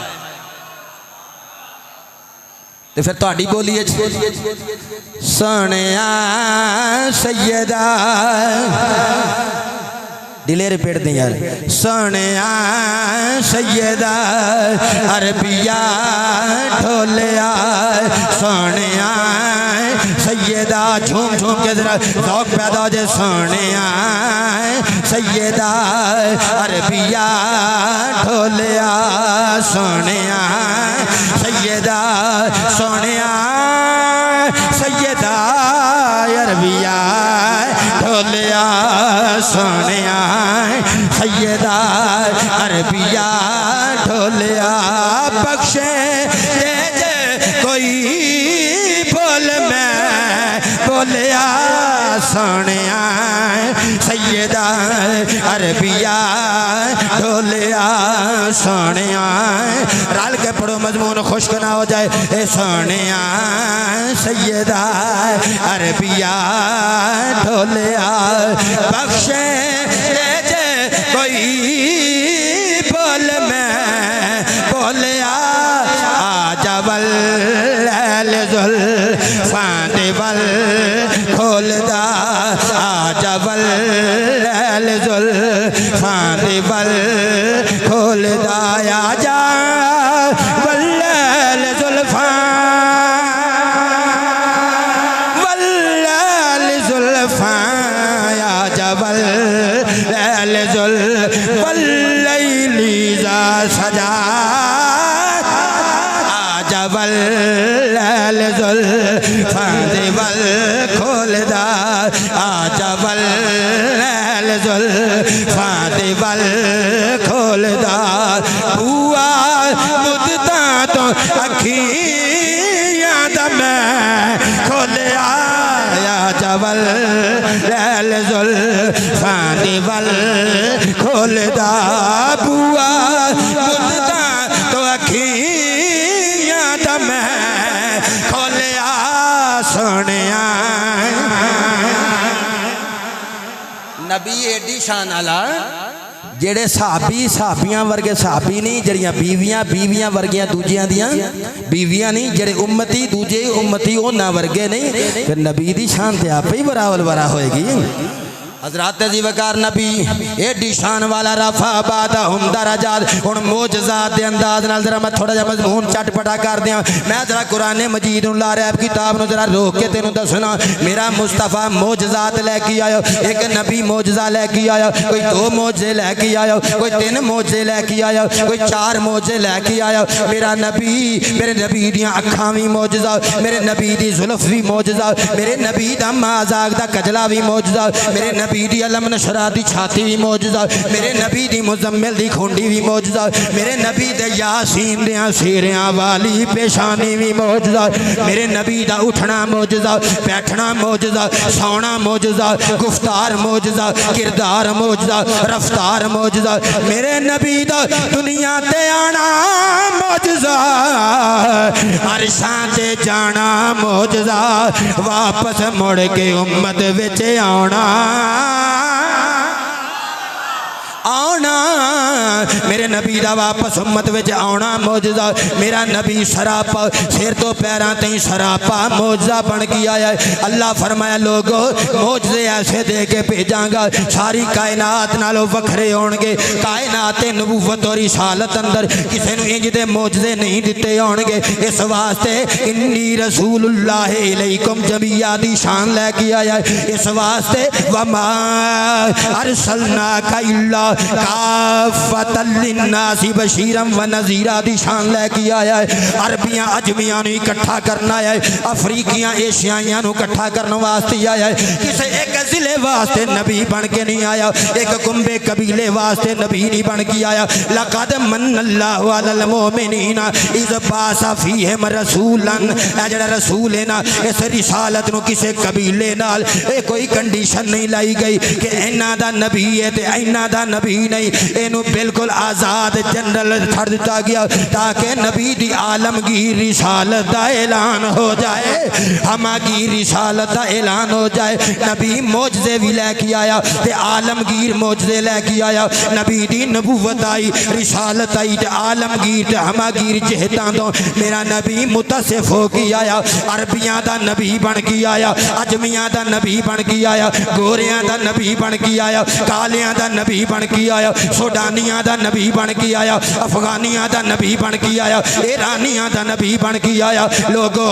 तो फिर तुहाडी बोली है सोहणिया सैयदा, दिले रिपीट दें यार, सोहणिया सैयदा अरबिया ढोलिया, सोहणिया सैयदा झूम झूम के जरा शौक पैदा हो जाए। सोहणिया सैयदा अरबिया ढोलिया, सोहणिया सैयदा, सोहणिया सैयदा अरबिया ढोलिया, सोहणिया सैयदा अरबिया ढोलिया। बख्शे जे कोई बोल मैं बोलिया, सोहणिया सैयदा अरबिया ढोलिया, सोहणिया। रल के पढ़ो मजमून खुश्क ना हो जाए। ए सोहणिया सैयदा अरबिया ढोलिया, बख्शे जे कोई बोल मैं बोलिया, आजा वल जुल्फां दे वल खोलदा, आजा वल जुल्फां दे वल खोलदा, आजा वल जुल्फां सजा, आजा वल जुल्फां दे वल खोलदा, आजा वल जुल्फां दे वल खोलदा। बुआ मुद्दां तो अखियां दा मैं खोलिया, आजा वल जुल्फां दे वल खोलदा। बुआ मुद्दां तो अखियां दा मैं खोलिया, सोहणिया। नबी एडी शान आला जेड़े सहाबी सहाबियां वर्गे सहाबी नहीं, जड़ियां बीवियां बीवियां वर्गियां दूजियां दियां बीवियां नहीं, जेड़े उम्मती दूजे उम्मती उन्हां वर्गे नहीं, फिर नबी दी शान ते आपे ही बरावल बरा होएगी। हजरत ज़ीवकार नबी एडी शान वाला रफा बादा हम दराजात। हुण मोजज़ात दे अंदाज नाल जरा मैं थोड़ा जिहा मजमून चटपटा कर दियां। मैं जरा कुरान मजीद नूं ला रैब किताब नूं जरा रोक के तेनूं दसना। मेरा मुस्तफा मोजज़ात लैके आया, एक नबी मोजज़ा लैके आया, कोई 2 मोजे लैके आया, कोई 3 मोजे लैके आया, कोई 4 मोजे लैके आया। मेरा नबी, मेरे नबी दियां अखां भी मोजज़ा, मेरे नबी दी जुल्फ भी मोजज़ा, मेरे नबी दा माज़ाक दा कजला भी मोजज़ा, मेरे नबी दी अलम नशरा दी छाती भी मौजूदा, मेरे नबी दी मुजम्मिल दी खुंडी भी मौजूदा, मेरे नबी दे यासीन दियां सीरियां वाली पेशानी भी मौजूदा, मेरे नबी दा उठना मौजूदा, बैठना मौजूदा, सोना मौजूदा, गुफ्तार मौजूदा, किरदार मौजूदा, रफ्तार मौजूदा, मेरे नबी दा दुनिया ते आना मौजूदा, अरशां ते जाना मौजूदा, वापस मुड़ के उम्मत विच आना मेरे नबी दा वापस उम्मत विच आना मौजूदा। मेरा नबी सरापा सिर तो पैरां तई सरापा मौजूदा बन के आया है। अल्लाह फरमाया लोगो मौजूदे ऐसे दे के भेजांगा सारी कायनात नालों वखरे होणगे। कायनात ते नबूवत और रिसालत अंदर किसी नूं इंज दे मौजूदे नहीं दिते होणगे। इस वास्ते इन्नी रसूलुल्लाह अलैकुम जमिया दी शान लैके आया है। इस वास्ते वमा अरसलनाका इल्ला काफ़तल लिन्नासी बशीरम व नज़ीरा दी शान लैके आया है। अरबियां अजमियां नूं इकट्ठा करना है, अफ्रीकियां एशियाइयां नूं इकट्ठा करने वास्ते आया है। किसी एक जिले वास्ते नबी बन के नहीं आया, एक कुंबे कबीले वास्ते नबी नहीं बन के आया। लक़द मन्नल्लाहु अलल मोमिनीना इज़ बासा फीहिम रसूलन। ए जिहड़ा रसूल है ना, इस रिसालत नूं किसी कबीले नाल कोई कंडीशन नहीं लाई गई कि इन्हां दा नबी है ते इन्हां दा नबी नहीं। इनू बिल्कुल आज़ाद जनरल छड़ दिता गया ताकि नबी दी आलमगीर रिसालत दा ऐलान हो जाए, हमागीर रिसालत दा ऐलान हो जाए। नबी मौजज़े भी लैके आया ते आलमगीर मौजज़े लैके आया। नबी दी नबूवत आई, रिसालत आई ते आलमगीर ते हमागीर जिहतां तो मेरा नबी मुतसिफ हो के आया। अरबियां दा नबी बन के आया, अजमियां दा नबी बन के आया, गोरियां दा नबी बन के आया, कालियां दा नबी बन के आया, सूडानिया दा नबी बन के आया, अफगानिया दा नबी बन के आया, ईरानिया दा नबी बन के आया। लोगो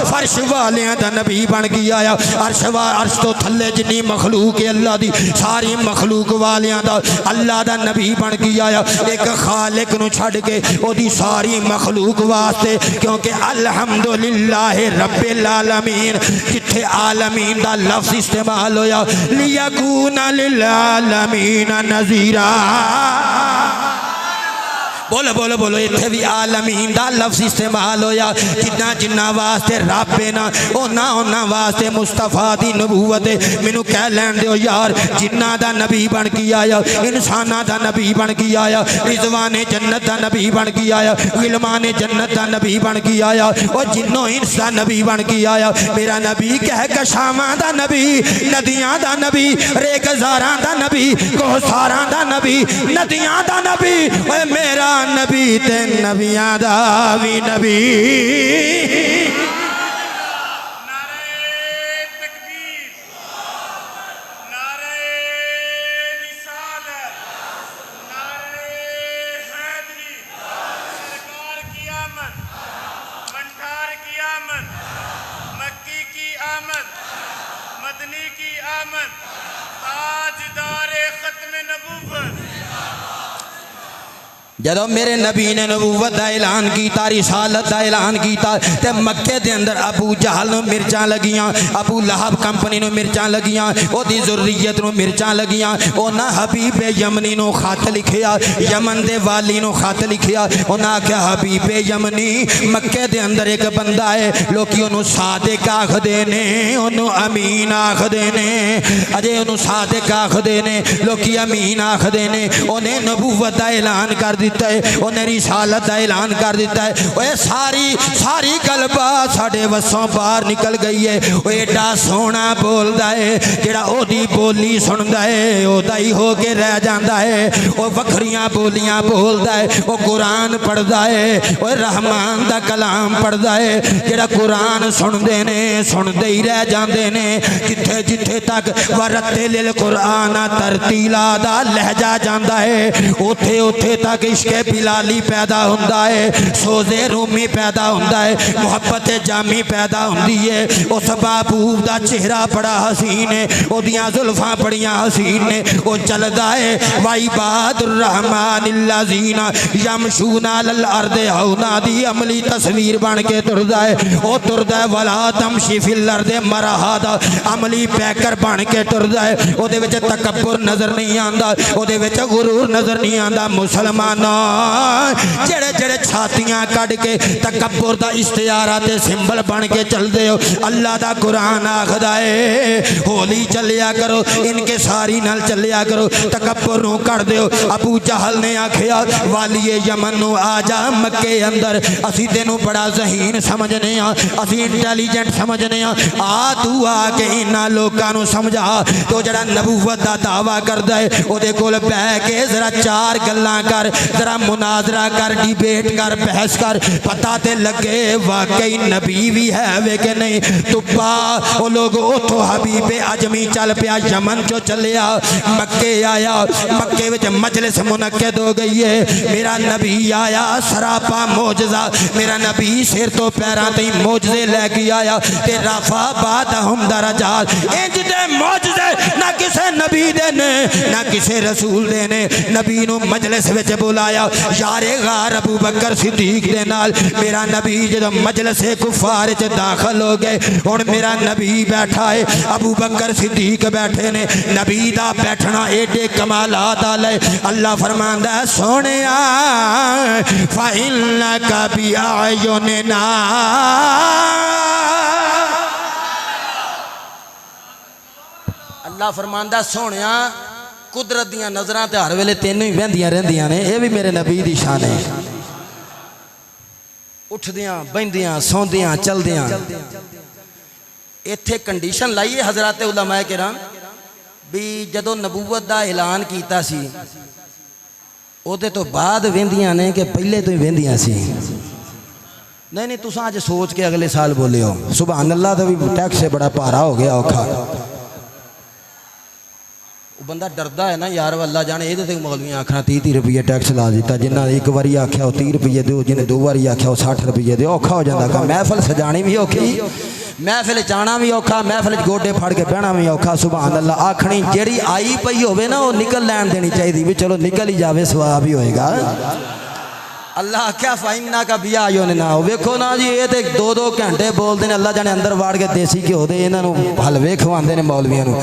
फर्श वालिया दा नबी बन के आया। अर्श तो थले जिन्नी मखलूक है अल्लाह दी, सारी मखलूक वालिया दा अल्लाह दा नबी बन के आया। एक खालिक नूं छड़ के ओदी सारी मखलूक वास्ते, क्योंकि अल्हम्दुलिल्लाह रब्बिल आलमीन जिथे आलमीन दा लफ्ज़ इस्तेमाल होया लियकूना लिल आलमीन नज़ीरा। बोलो बोलो बोलो, इत्थे भी आलमीन दा लफ्ज़ इस्तेमाल होया। जिन्ना जिन्ना वास्ते रब है ना, ओना ओना वास्ते मुस्तफा दी नबूवत है। मैनू कह लैन दो यार, जिन्ना दा नबी बन के आया, इंसाना दा नबी बन के आया, रिजवाने जन्नत दा नबी बन के आया, गिलमाने जन्नत दा नबी बन के आया, और जिन्नो इंसा नबी बन के आया। मेरा नबी कह कशावां दा नबी, नदियां दा नबी, रेगज़ारां दा नबी, कोहसारां दा नबी, नदियां दा नबी, मेरा नबी ते नबियां दा भी नबी। जदों मेरे नबी ने नबूवत का ऐलान किया, रिसालत का ऐलान किया, तो मक्के के अंदर अबू जहल नूं मिर्चां लगियां, अबू लहब कंपनी नूं मिर्चां लगियां, ओदी ज़ुर्रियत नूं मिर्चां लगियां। उन्हां हबीब यमनी नूं खत लिखिया, यमन दे वाली नूं खत लिखिया। उन्हां आख्या हबीब यमनी, मक्के के अंदर एक बंदा है, लोकी उन्हूं सादिक आखदे ने, उन्हूं अमीन आखदे ने, अजे उन्हूं सादिक आखदे ने, लोकी अमीन आखदे ने। उन्हें नबूवत का ऐलान कर दिता। दिता है, उन्हें रिसालत का ऐलान कर दिता है। ओए सारी गलबा साडे वसों बाहर निकल गई है। वो एडा सोहना बोलदा है, जेड़ा ओदी बोली सुनदा है ओदा ही हो के रह जाता है। वो वखरियां बोलियां बोलदा है, वो कुरान पढ़दा है, वो रहमान दा कलाम पढ़दा है। जेड़ा कुरान सुनदे ने सुनदे ही रह जाते ने। जिथे जिथे तक वरतिल कुरान तरतीला दा लहजा जाता है, उथे उथे तक इश्के बिलाली पैदा होता है, सोजे रूमी पैदा होता है, मुहब्बत जामी पैदा होती है। उस महबूब दा चेहरा बड़ा हसीन है, ओदियां जुल्फां बड़ियां हसीन ने। वो चलदा है वाइबादुर रहमानिल्लज़ीना यमशूना अलल अर्दि हौना दी अमली तस्वीर बन के तुरदा है। वो तुरदा है वला तमशी फिल अर्दि मरहादा अमली पैकर बन के तुरदा है। ओदे विच तकब्बुर नजर नहीं आंदा, ओदे विच गुरूर नजर नहीं आंदा। मुसलमाना जेड़े जेड़े छातियां कट के तकब्बुर दा इश्तिहारा ते सिंबल बन के चलदे हो, अल्लाह दा कुरान आखदा है होली चलिया करो, इनके सारी नाल चलिया करो, तकब्बुर नूं कट दिओ। अबू जहल ने आखिया वालिए यमन नूं आ जा मक्के अंदर, असी तेनू बड़ा ज़हीन समझने आ, असी इंटैलीजेंट समझने आ तू आके इन्हां लोकां नूं समझा। तो जड़ा नबूवत दा दावा करदा है ओदे कोल बैठ के जरा चार गल्लां कर, जरा मुनाजरा कर, डिबेट कर, बहस कर, पता ते लगे वाकई नबी भी है वे कि नहीं। तुब्बा वो लोग उतो हबीबे अजमी चल पिया, यमन चो चलिया, मक्के आया, मक्के विच मजलिस मुनक्किद हो गई है। मेरा नबी आया सरापा मोजजा, मेरा नबी सिर तो पैरां तई मोजजे लैके आया ते रफा बादहुम दरजात। इंज दे मोजजे ना किसे नबी दे ने ना किसे रसूल दे ने। नबी नूं मजलिस विच बुलाया यारे गार अबू बकर सिद्दीक दे नाल। मेरा नबी जदों मजलिस कुफार च दाखिल हो गए, हुण मेरा नबी बैठा है, अबू बकर सिद्दीक बैठे ने। नबी दा बैठना एडे कमालात आला है। अल्लाह फरमांदा है सोहणिया फ़इन्नका बिअयुनिना, अल्लाह फरमांदा सोहणिया कुदरत दियां नज़रां ते हर वेले तेनू ही वहंदियां रहिंदियां ने। यह भी मेरे नबी दी शान है। उठदियां बहिंदियां सौंदियां चलदियां। इत्थे कंडीशन लाइए हज़रात उलमा किराम भी जदों नबूवत दा ऐलान कीता सी ओदे तो बाद वहंदियां ने कि पहले तो ही वहंदियां सी। नहीं नहीं तुसां अज सोच के अगले साल बोले हो सुभान अल्लाह दा भी टैक्स बड़ा भारा हो गया औखा। बंदा डरदा है ना यार अल्लाह जाने ये तो मौलवी आखना 30-30 रुपये टैक्स ला दिता, जिन्हें एक बारी आख्या वो 30 रुपये दो, जिन्हें दो बारी आख्या वो 60 रुपये दो। औखा हो जाता। महफिल सजानी भी औखी, महफिल जाना भी औखा, महफिल गोडे फड़ के बहना भी औखा। सुभान अल्लाह आखनी जेड़ी आई पई होवे ना वो निकल लैन देनी चाहिए भी, चलो निकल ही जावे सवाब ही होएगा। अल्लाह क्या फाइना का बिया आयो ने ना हो। वेखो ना जी ये तो 2-2 घंटे बोलते हैं, अल्लाह जाने अंदर वाड़ के देसी घ्यो दे इन्होंने हलवे खवाते हैं मौलवियों को।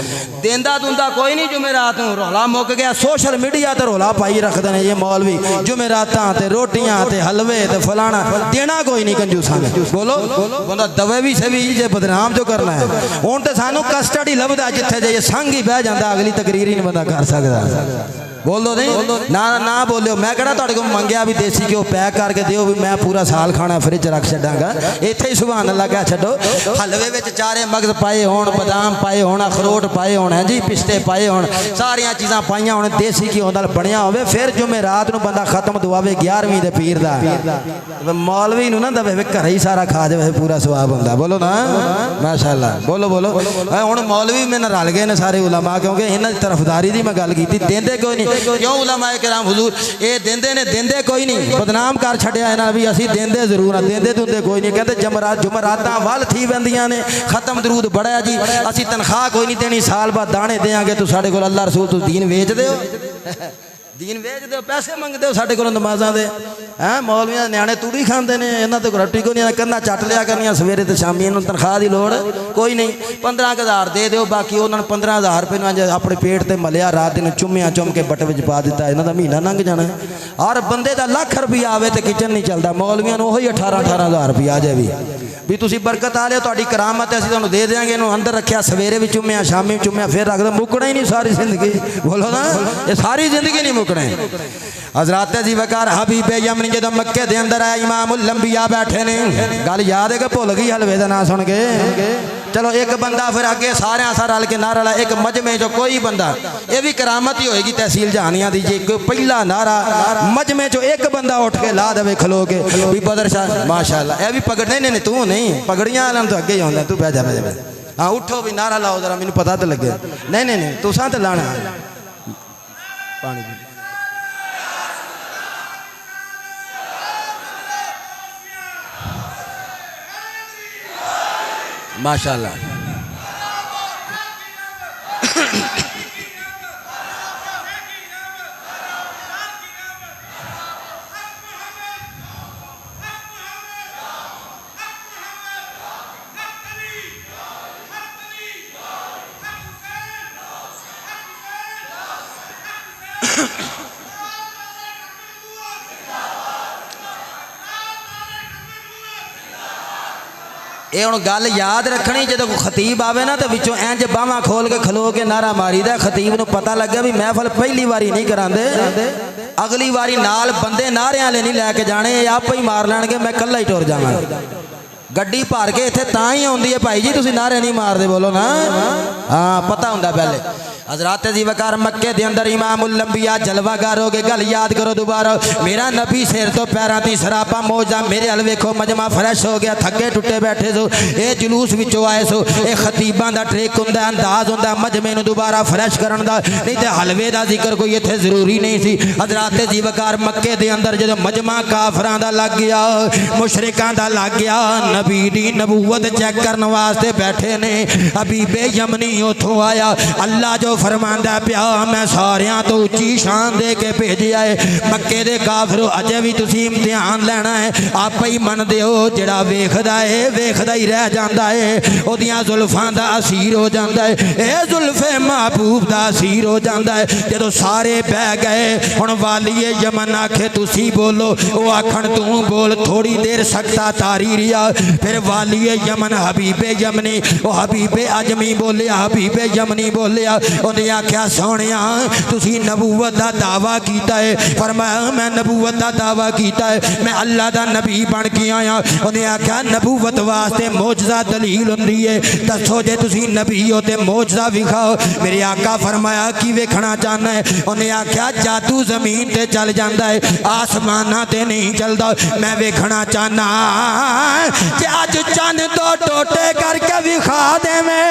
देंदा दुंदा कोई नहीं, जुमेरात नूं रौला मुक गया, सोशल मीडिया ते रौला पाई रखते हैं ये मौलवी, जुमेरातां ते रोटियां ते हलवे ते फलाना, देना कोई नहीं कंजूसा ने। बोलो बंदा दवे भी सही जे बदनाम जो करना है। हुण ते सानू कस्टडी लभदा जिथे जे संग ही बह जाता, अगली तकरीर ही नहीं बंदा कर सकता। बोलो नहीं ना ना बोलो। मैं कहना तुहाडे कोल मंगया भी देसी घ्यो पैक करके दिओ भी मैं पूरा साल खाना फ्रिज रख छड्डांगा। इत्थे ही सुभान अल्लाह कह छड्डो। हलवे विच चारे मगज पाए होण, बादाम पाए होण, अखरोट पाए होण, जी पिस्ते पाए होण, सारियां चीज़ां पाइयां होण, देसी घ्यो नाल बणिया होवे। फिर जुमेरात नूं बंदा खत्म दुआवे 11वीं दे पीर दा। मौलवी नूं ना दवे घर ही सारा खा जावे पूरा सवाब हुंदा। बोलो ना माशाअल्लाह। बोलो बोलो। हुण मौलवी मेरे नाल रल गए ने सारे उलमा, क्योंकि इन्हां दी तरफदारी दी मैं गल कीती। देंदे कोई नहीं, क्यों उलमाए किराम हुजूर ये देंदे ने, देंदे कोई नहीं, बदनाम कर छड्या इन्हां भी असीं देंदे जरूर, देंदे दुंदे कोई नहीं। कहते जुमरातां वल थी वंदियां ने, खत्म दरूद बड़ा जी, असीं तनख्वाह कोई नहीं देनी, साल बाद दाने देंगे। तू साडे कोल अल्लाह रसूल तू दीन वेच दे हो, दीन वेच दो, पैसे मंगते हो साडे कोल नमाज़ां दे। हैं मौलवियां न्याणे तूड़ी खांदे ने, इन्हां ते रोटी कोई नहीं, कंधा चट लिया करनियां सवेरे ते शामी। इन्हां तनख्वाह दी लोड़ कोई नहीं। 15,000 दे दिओ, बाकी उन्होंने 15,000 रुपये अपने पेट ते मलिया, रात दिन चुम्मिया चुम के बट विच पा दिता। इन्हां दा महीना लंघ जाना। हर बंदे दा लाख रुपया आवे ते किचन नहीं चलता, मौलवियां नूं ओही 18-18,000 रुपया आ जाए भी भी तुसी बरकत आ लियो, तुहाडी करामत है, असीं तुहानूं दे देंगे। इन्हूं अंदर रखिया, सवेरे भी चुम्मिया, शामी भी चुम्मिया, फिर रख दो। मुकना ही नहीं सारी जिंदगी, बोलो ना, ये सारी जिंदगी नहीं मुकने। हजरत जी वकार हबीब यमनी जो मक्के दे अंदर आया, इमामुल लंबिया बैठे ने। गल याद है कि भुल गई हलवे का नाम सुन के? चलो एक बंदा फिर अगे सारे रल के नारा ला, एक मजमे जो कोई बंदा, ये भी करामत ही होएगी तहसील जहानिया दी जी। कोई पहला नारा मजमे चो एक बंदा उठ के ला दे खलो के, भी बदर शाह माशाअल्लाह, ये भी पगड़ नहीं नहीं तू नहीं, पगड़ियां वाला तो अगे ही होंगे, तू बह जा बह जा। हाँ उठो भी नारा लाओ जरा, मैनू पता तो लगे। नहीं नहीं नहीं तुसां तो लाना पानी माशाअल्लाह। ये हुण गल याद रखनी, जो खतीब आवे ना तो विचों इंज बाहां खोल के खलो के नारा मारीदा। खतीब नूं पता लगे भी महफल पहली बारी नहीं करांदे, अगली बारी नाल बंदे नारे वाले नहीं लैके जाने, आप ही मार लैणगे, मैं कल्ला ही टुर जावां। गड्डी भर के इत्थे तां ही आउंदी है भाई जी, तुसीं नारे नहीं मारदे, बोलो ना। हाँ पता हुंदा पहले। हजरत जी वकार मक्के दे अंदर इमामुल लंबिया जलवागर हो गए। गल याद करो दोबारा, मेरा नबी सिर तो पैरां ती सरापा मौजा, मेरे हल वेखो मजमा फ्रैश हो गया, थके टुटे बैठे सो, ये जुलूस विचों आए सो। ये खतीबां दा ट्रिक हुंदा, अंदाज हुंदा मजमे नूं दोबारा फ्रैश करन दा, नहीं ते हलवे दा जिक्र कोई इत्थे जरूरी नहीं सी। हजरत जी वकार मक्के दे अंदर जदों मजमा काफरां दा लग गया, मुशरिकां दा लग गया, नबी दी नबूवत चेक करन वास्ते बैठे ने। हबीबे यमनी उथों आया, अल्लाह जो फरमांदा पिया, मैं सारियां तो उच्ची शान दे के भेजिया है। मक्के दे काफिरो अजे भी तुसीं इम्तिहान लेना है, आप ही मनदे हो, जिहड़ा वेखदा है वेखदा ही रह जांदा है, ओदियां जुल्फां दा असीर हो जांदा है, ए जुल्फे महबूब दा असीर हो जांदा है। जदों सारे बह गए, हुण वालीए यमन आखे तुसीं बोलो, वो आखण तू बोल, थोड़ी देर सकता तारी रिया, फिर वालीए यमन हबीबे यमनी, वो हबीबे अजमी बोलिया, हबीबे यमनी बोलिया। उन्हें आख्या सोनिया तुसीं नबूवत दा दावा कीता है, फरमाया मैं नबूवत दा दावा कीता है, मैं अल्लाह दा नबी बन के आया। उन्हें आख्या नबूवत वास्ते मौजज़ा दलील हुंदी है, दसो जे तुसीं नबी हो ते मौजज़ा विखाओ। मेरे आका फरमाया की वेखना चाहना है? उन्हें आख्या जादू जमीन ते चल जाता है, आसमाना ते नहीं चलता, मैं वेखना चाहना जे अज चंद तो टोटे करके विखा देवें।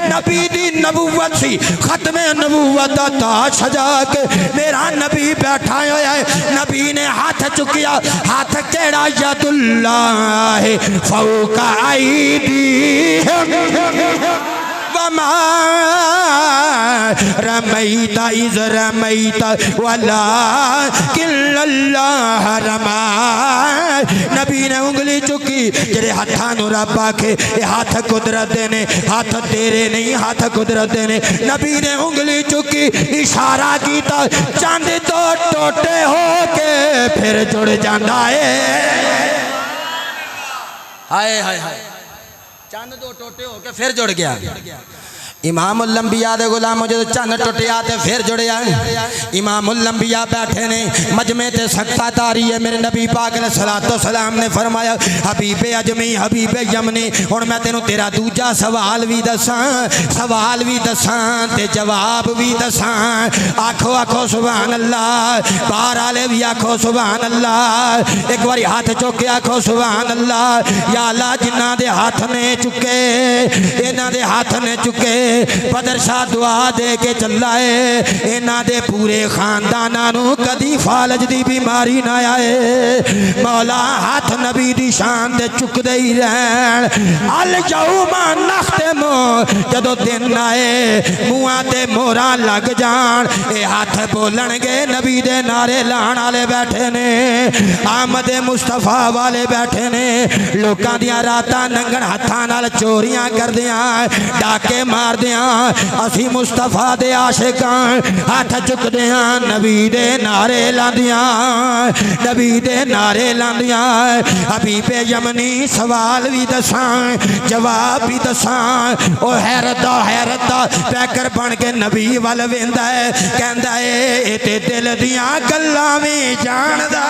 नबी दी नबूवत सी, खत्मे नबूवत दा ताज सजा के मेरा नबी बैठा होया है। नबी ने हाथ चुकिया, हाथ केड़ा यदुल्लाह फौका आईदीहिम वमा रमैता इज़ रमैता वलाकिन्नल्लाह रमा। नबी ने उंगली चुकी, जेरे हाथां नूं रब आखे ये हाथ कुदरत दे ने, हाथ तेरे नहीं, हाथ कुदरत दे ने। नबी ने उंगली चुकी, इशारा कीता, चंद तो टोटे हो के फिर जुड़ जांदा है। हाय हाय हाय, चंद दो टोटे हो के फिर जुड़ गया। इमामुल लंबिया दे गुलाम जो चंद टुटिया ते फिर जुड़िया। इमामुल लंबिया बैठे ने मजमे ते सख्ता तारी है। मेरे नबी पाक अलैहिस्सलातो सलाम ने फरमाया हबीबे अजमी हबीबे यमनी, हुण मैं तेनों तेरा दूजा सवाल भी दसां, सवाल भी दसां ते जवाब भी दसां। आखो आखो सुभान अल्लाह, बाहर आले भी आखो सुभान अल्लाह, एक बारी हाथ चुक के आखो सुभान अल्लाह। या अल्लाह जिन्हां दे हाथ ने चुके, इन्हां दे हाथ ने चुके, बदर शाह दुआ दे के चला है, इन्हां दे पूरे खानदानां नूं कदी फालज दी बीमारी ना आए। मौला हाथ नबी दी शान दे चुकदे ही रहन। अल यौमा नख्तमु, जदों दिन आए मुआं ते मोहरां लग जान, ए हाथ बोलणगे नबी दे नारे लाण वाले बैठे ने, आमद मुस्तफा वाले बैठे ने। लोकां दियां रातां नंगण हत्थां नाल चोरियां करदियां, डाके मार करदियां असी मुस्तफा दे आशिकां हाथ चुकदियां नबी दे नारे लांदियां नबी दे नारे लांदियां हबीबे यमनी सवाल भी दसां जवाब भी दसां ओ हैरत दा पैकर बन के नबी वल वेंदा है कहंदा है ए ते दिल दियां गल्लां भी जानदा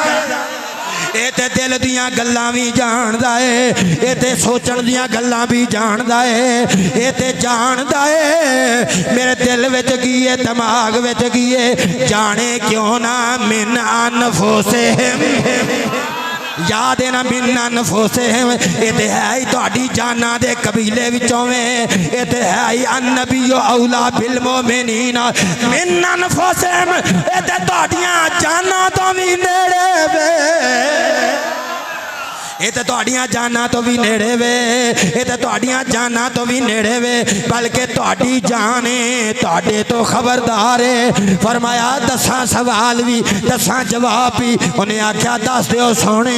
ए ते दिल दियां गल्लां भी जानदा है ए ते सोचण दियां गल्लां भी जानदा है ए ते जानदा है मेरे दिल विच की है दिमाग विच की है जाने क्यों ना मिन अनफुसिहिम याद है ना मिन अनफुसिहिम ये ते है ही तुहाडी जाना दे कबीले विचों में ये ते है ही अन्नबियो औला बिल मोमिनीन मिन अनफुसिहिम ये ते तुहाडियां जाना तो भी नेड़े वे ये तो तुहाडियां जाना तो भी नेड़े वे ये तो तुहाडियां जाना तो भी नेड़े वे बल्कि तुहाडी जान है तुहाडे तो खबरदार है फरमाया दसां सवाल भी दसां जवाब भी उन्हें आख्या दस दिओ सोने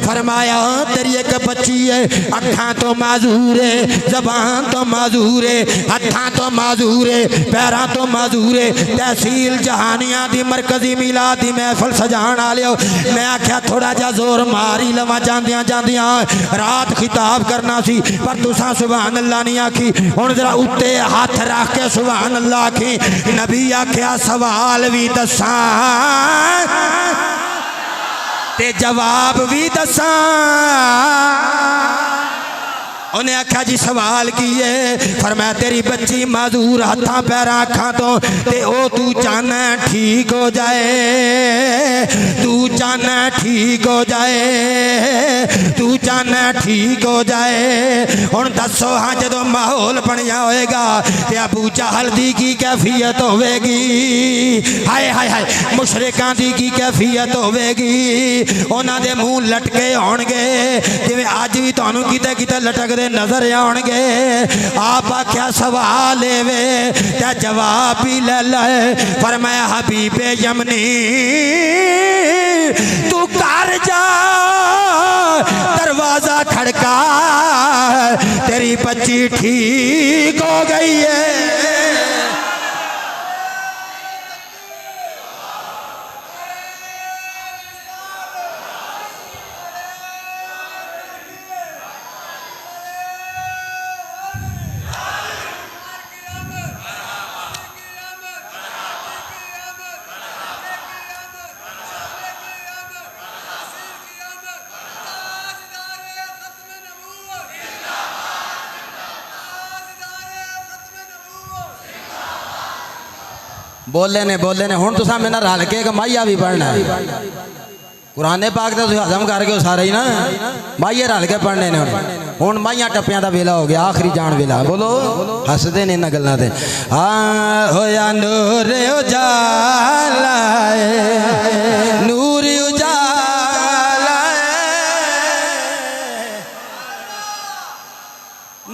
फरमाया तेरी एक बच्ची है अखां तो माजूर है जबान तो माजूर है हथां तो माजूर है पैरां तो माजूर है तहसील जहानिया दी मरकजी मिलाद दी महफिल सजाण वालिओ मैं आख्या थोड़ा जा जोर मार ही लवां जांदियां जांदियां रात खिताब करना सी पर तुसा सुभान अल्लाह नहीं आखी हुण जरा उत्ते हाथ रख के सुभान अल्लाह आखी नबी आख्या सवाल भी दसां ते जवाब भी दसां उन्हें आख्या जी सवाल की है फरमाया तेरी बच्ची माजूर हथा पैर अखा तो ते ओ तू चाहना ठीक हो जाए तू चाहना ठीक हो जाए तू चाहना ठीक हो जाए हुण दसो हाँ जो माहौल बनया होएगा ते अबू जहल दी की कैफियत होवेगी हाय हाय हाय मुशरिकां दी की कैफियत होवेगी उन्हां दे मुंह लटके होणगे जिवें अज भी तुहानूं किते किते लटक नजर आउणगे आप आख्या सवाल वे ते जवाब भी ले ले फरमाया हबीबे यमनी तू कर जा दरवाजा खड़का तेरी बच्ची ठीक हो गई है बोले ने हुण तुसां मेरे नाल रल के एक माहिया भी पढ़ना है कुराने पाक तो हजम करके सारे ही ना माहिया रल के पढ़ने ने हुण माहिया टप्पियां दा वेला हो गया आखिरी जान वेला बोलो हसदे ने इन्हां गल्लां ते हाँ होया नूर उजाला नूर उजाला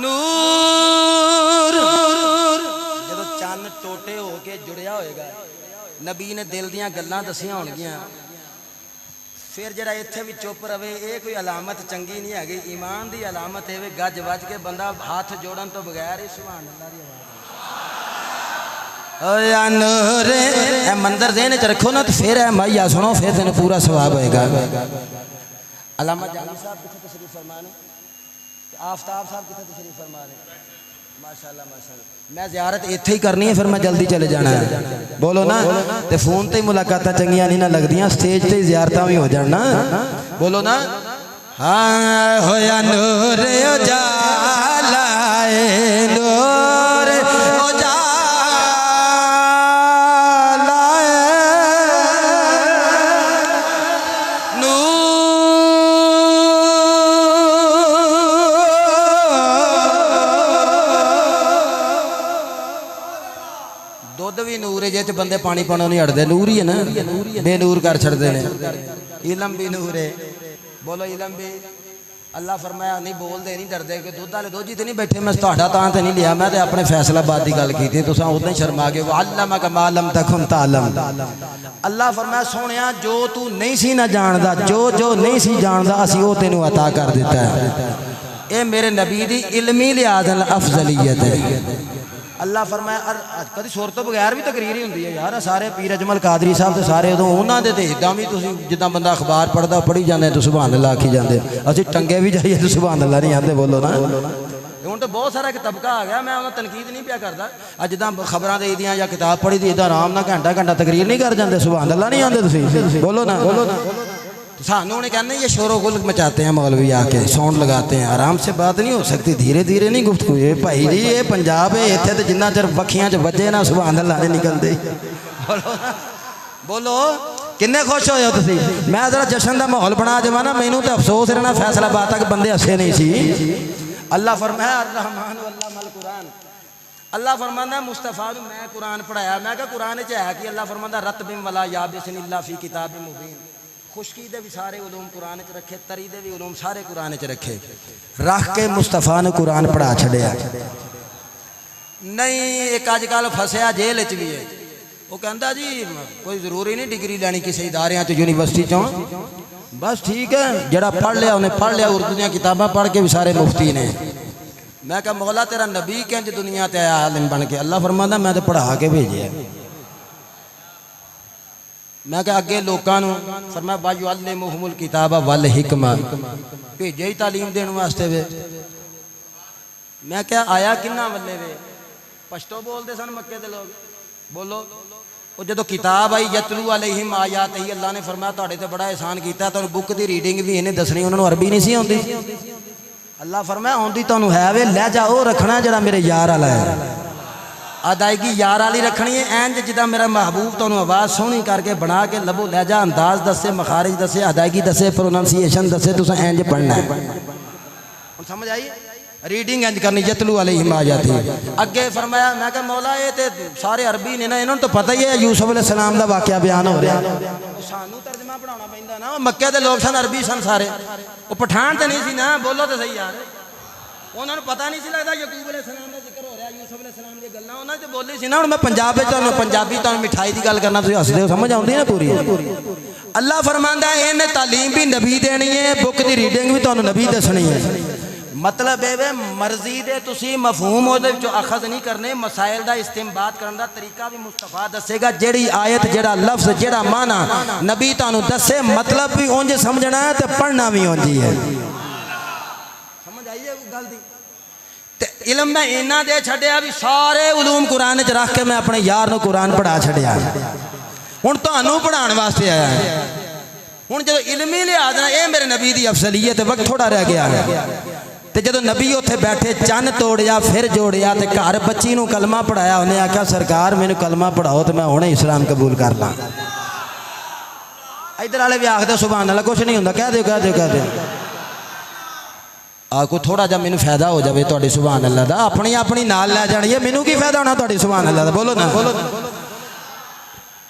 नूर जदों चन्न टोटे हो के जुड़िया होएगा नबी ने दिल दियां गल्लां दसियां होणगियां फिर जरा इत्थे भी चुप रवे ये कोई अलामत चंगी नहीं हैगी ईमान की अलामत है गज वज के बंदा हाथ जोड़न तो बगैर ही सुभान अल्लाह दी आवाज़ मंदिर देने च रखो ना तो फिर है माइया सुनो फिर तेन पूरा सवाब होएगा अलामा जानी साहब कितने तशरीफ फरमा ने आफ्ताब साहब कितने तशरीफ फरमा रहे माशाल्लाह माशाल्लाह मैं ज़ियारत इत्थे ही करनी है फिर मैं जल्दी चले जाना है बोलो ना ते फोन ते मुलाकातां चंगियां नहीं ना लगदियां स्टेज ते ज़ियारतां भी हो जाना बोलो ना हाँ होया नूर उजाला नूर उजाला दुध भी नूर है जिस बंदे पानी पानों नहीं हटते नूर ही है ना बेनूर कर छड़ते हैं इलम भी नूर है बोलो इलम भी अल्लाह फरमाया नहीं बोलते नहीं डरते कि दुध वाले दोजी तो नहीं बैठे मैं तुहाडा तां ते नहीं लिया मैं तो अपने फैसलाबाद की गल की तुसां उदां ही शर्मा गए अल्लामा मा लम तकुन तालम अल्लाह फरमाया सोहणिया जो तू नहीं सी ना जानदा जो जो नहीं सी जानदा असीं वो तैनूं अता कर दिता है ये मेरे नबी दी इल्मी लिहाज नाल अफजलीयत है अल्लाह फरमाया कभी सुर तो बगैर भी तकरीर ही होंदी है यार। सारे पीर अजमल कादरी साहब तो सारे उदों उन्होंने तो इदा भी जिदा बंदा अखबार पढ़ता पढ़ी जाते तो सुभान अल्लाह आखी जाते, असं टंगे भी जाइए तो सुभान अल्लाह नहीं आते। बोलो ना, हूँ तो बहुत सारा एक तबका आ गया। मैं उन्होंने तनकीद नहीं पिया करता। अज जिदा खबरां दे दियां या किताब पढ़ी दी इदा आराम ना घंटा घंटा तकरीर नहीं कर जाते, सुभान अल्लाह नहीं आते तुसीं। बोलो ना, बोलो ना। सानू उन्हें कहने ये शोर गुल मचाते हैं मौलवी आके, साउंड लगाते हैं। आराम से बात नहीं हो सकती, धीरे धीरे नहीं गुफ्तगू। ये भाई जी ये पंजाब है, इतने तो जिन्ना चर बखियां च बजे ना सुभान अल्लाह नहीं निकलते। बोलो किन्ने खुश होए हो तुसीं? मैं जरा जश्न का माहौल बना जावा ना, मैनू तो अफसोस रहना फैसलाबाद तक बंदे हसे नहीं सी। अल्लाह फरमाया अर्रहमान वल्लमल कुरान। अल्लाह फरमांदा मुस्तफा नूं मैं कुरान पढ़ाया। मैं कहा कुरान च है कि? अल्लाह फरमांदा रतबिम वला याबिसिन इल्ला फी किताबिम मुबीन। खुशकी दे भी सारे उलूम कुरान च रखे, तरी दे भी उलूम सारे कुरान च रखे। रख के मुस्तफा ने कुरान पढ़ा छड़िया। नहीं एक अजकल फसिया जेल च भी है, वो कहता जी कोई जरूरी नहीं डिग्री लैनी किसी इदारे च यूनिवर्सिटी चों, बस ठीक है जरा पढ़ लिया उन्हें पढ़ लिया। उर्दू दी किताबां पढ़ के भी सारे मुफ्ती ने। मैं कहा मौला तेरा नबी कंज दुनिया ते आया आलिम बन के? अल्लाह फरमांदा मैं तो पढ़ा के भेजिया। मैं क्या अगे लोगों फरमाया वायुअल्लिमुहुमुल किताबा वल हिकमा, भेजे ही तालीम देने वास्ते वे। मैं क्या आया किन्ना वल्ले वे? पश्तो बोलते सन मक्के के लोग। बोलो वो जो किताब आई यतलू अलैहिम आयात ही, अल्लाह ने फरमाया तुहाडे ते बड़ा एहसान किया, तुहानू बुक की रीडिंग भी इन्हें दसनी, उन्होंने अरबी नहीं सी आउंदी। अल्लाह फरमाया आउंदी तुहानू है वे, लहजा वो रखना जरा मेरे यार वाला है। अदायगी यार वाली रखनी है, इंज जिदा मेरा महबूब तुहानू आवाज़ सोहनी करके बना के लबो लहजा अंदाज दसे, मखारिज दसे, अदायगी दसे, प्रोनाउंसिएशन दसे, तुसें इंज पढ़ना है। समझ आई? रीडिंग इंज करनी यतलू अलैहिम आयात ही। अगे फरमाया मैं कहा मौला ये तो सारे अरबी ने ना, इन्होंने तो पता ही है यूसुफ अलैहिस्सलाम का वाकया बयान हो रहा। सानू तर्जमा पढ़ाना पैंदा ना, मक्के के लोग सन अरबी सन सारे, वो पठान तो नहीं सी ना। बोलो तो सही यार, उन्होंने पता नहीं सी लगता यकूब अलैहिस्सलाम का जिक्र हो रहा, यूसुफ अलैहिस्सलाम की गल्लां उन्होंने तो बोली सी ना। हुण मैं पंजाब पंजाबी तो मिठाई की गल करना, तुसीं हसदे हो, समझ आउंदी ना पूरी। अल्लाह फरमांदा है इन्हें तालीम भी नबी देनी है, बुक की रीडिंग भी तुहानू नबी दसनी है। मतलब ये मर्जी दे तुसी मफहूम उहदे विचों अखज़ नहीं करने, मसाइल का इस्तेमाल करने का तरीका भी मुस्तफा दसेगा। जेड़ी आयत जेड़ा लफ्ज़ जेड़ा माना नबी तुहानू दसे, मतलब भी उंज समझना है तो पढ़ना भी उंज ही है। समझ आई है गल दी? ते इल्म मैं इन्ना दे छड्या भी सारे उलूम कुरान च रख के मैं अपने यार नूं कुरान पढ़ा छड्या। हुण तुहानू पढ़ाने वास्ते आया है। हुण जो इल्मी लिहाज ना ये मेरे नबी की अफसलीयत, वक्त थोड़ा रह गया है। तो जो नबी उत्थे बैठे चन्न तोड़िया फिर जोड़िया, तो घर बच्ची नूं कलमा पढ़ाया। उन्हें आख्या सरकार मैनू कलमा पढ़ाओ तो मैं हुणे इस्लाम कबूल कर ला। इधर वाले भी आखदे सुभान अल्लाह, कुछ नहीं होंदा, कह दो कह दो कह दो। को थोड़ा जा मैनू फायदा हो जाए तुहाडी सुभान अल्लाह दा, अपनी अपनी नाल लै जानी है, मैनू की फायदा होना तुहाडी सुभान अल्लाह दा? बोलो ना, बोलो ना।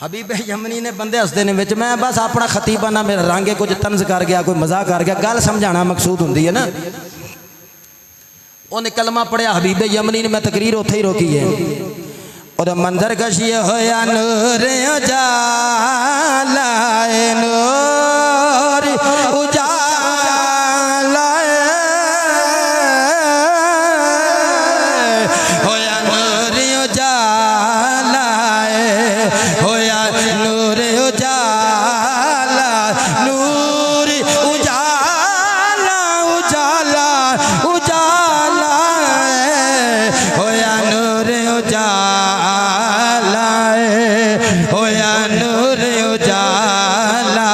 हबीब यमनी ने बंदे हसदे ने विच, मैं बस अपना खतीबाना मेरा रंग है, कुछ तंज कर गया, कोई मजाक कर गया, गल समझाना मकसूद होंदी है ना। उन्हें कलमा पढ़िया हबीब यमनी ने, मैं तकरीर उत्थे ही रोकी है। और मंजर कशिए होया नूर उजाला नूर उजाला होया नूर उजाला होया नूर उजाला नूर उजाला उजाला उजाला होया नूर उजाला होया नूर उजाला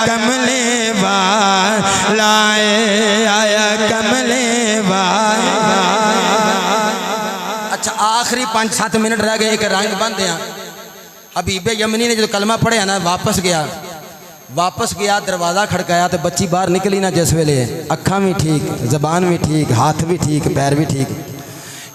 कमले वाला आया कमले वाला। अच्छा आखिरी 5-7 मिनट रह गए, एक रंग बंद हैं। हबीबे यमनी ने जो कलमा पढ़िया ना वापस गया, दरवाज़ा खड़काया तो बच्ची बाहर निकली ना जिस वेले, अखा भी ठीक, जबान भी ठीक, हाथ भी ठीक, पैर भी ठीक।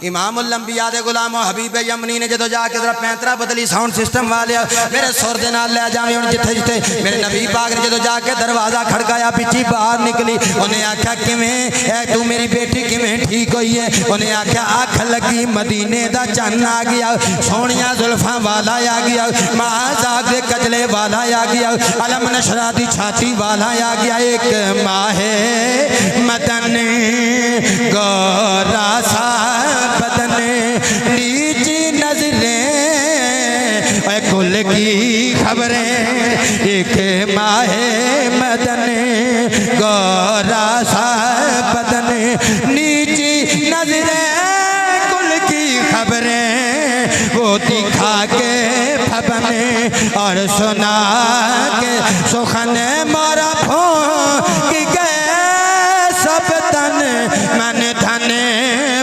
इमामुल अंबिया दे गुलाम हबीबे यमनी ने जो जाके जरा पैंतरा बदली साउंड सिस्टम वाले मेरे सुर दे नाल ले जावे हुण जिथे जिथे मेरे नबी पाक ने जो जाके दरवाज़ा खड़काया पिछी बाहर निकली। उन्हें आख्या किवें तू मेरी बेटी किवें ठीक हुई है? उन्हें आख्या अख लगी मदीने दा चन्न आ गया, सोहणिया जुल्फां वाला आ गया, महाजाग दे कजले वाला आ गया, अलम नशरा दी छाती वाला आ गया। एक माहे मदन गोरा सा बदन नीची नजरें कुल की खबरें, एक माहे मदन गोरा सा बदन नीची नजरें कुल की खबरें, वो दिखा के फबने और सुना के सुखन मारा फो कि गए सब तन मन धन,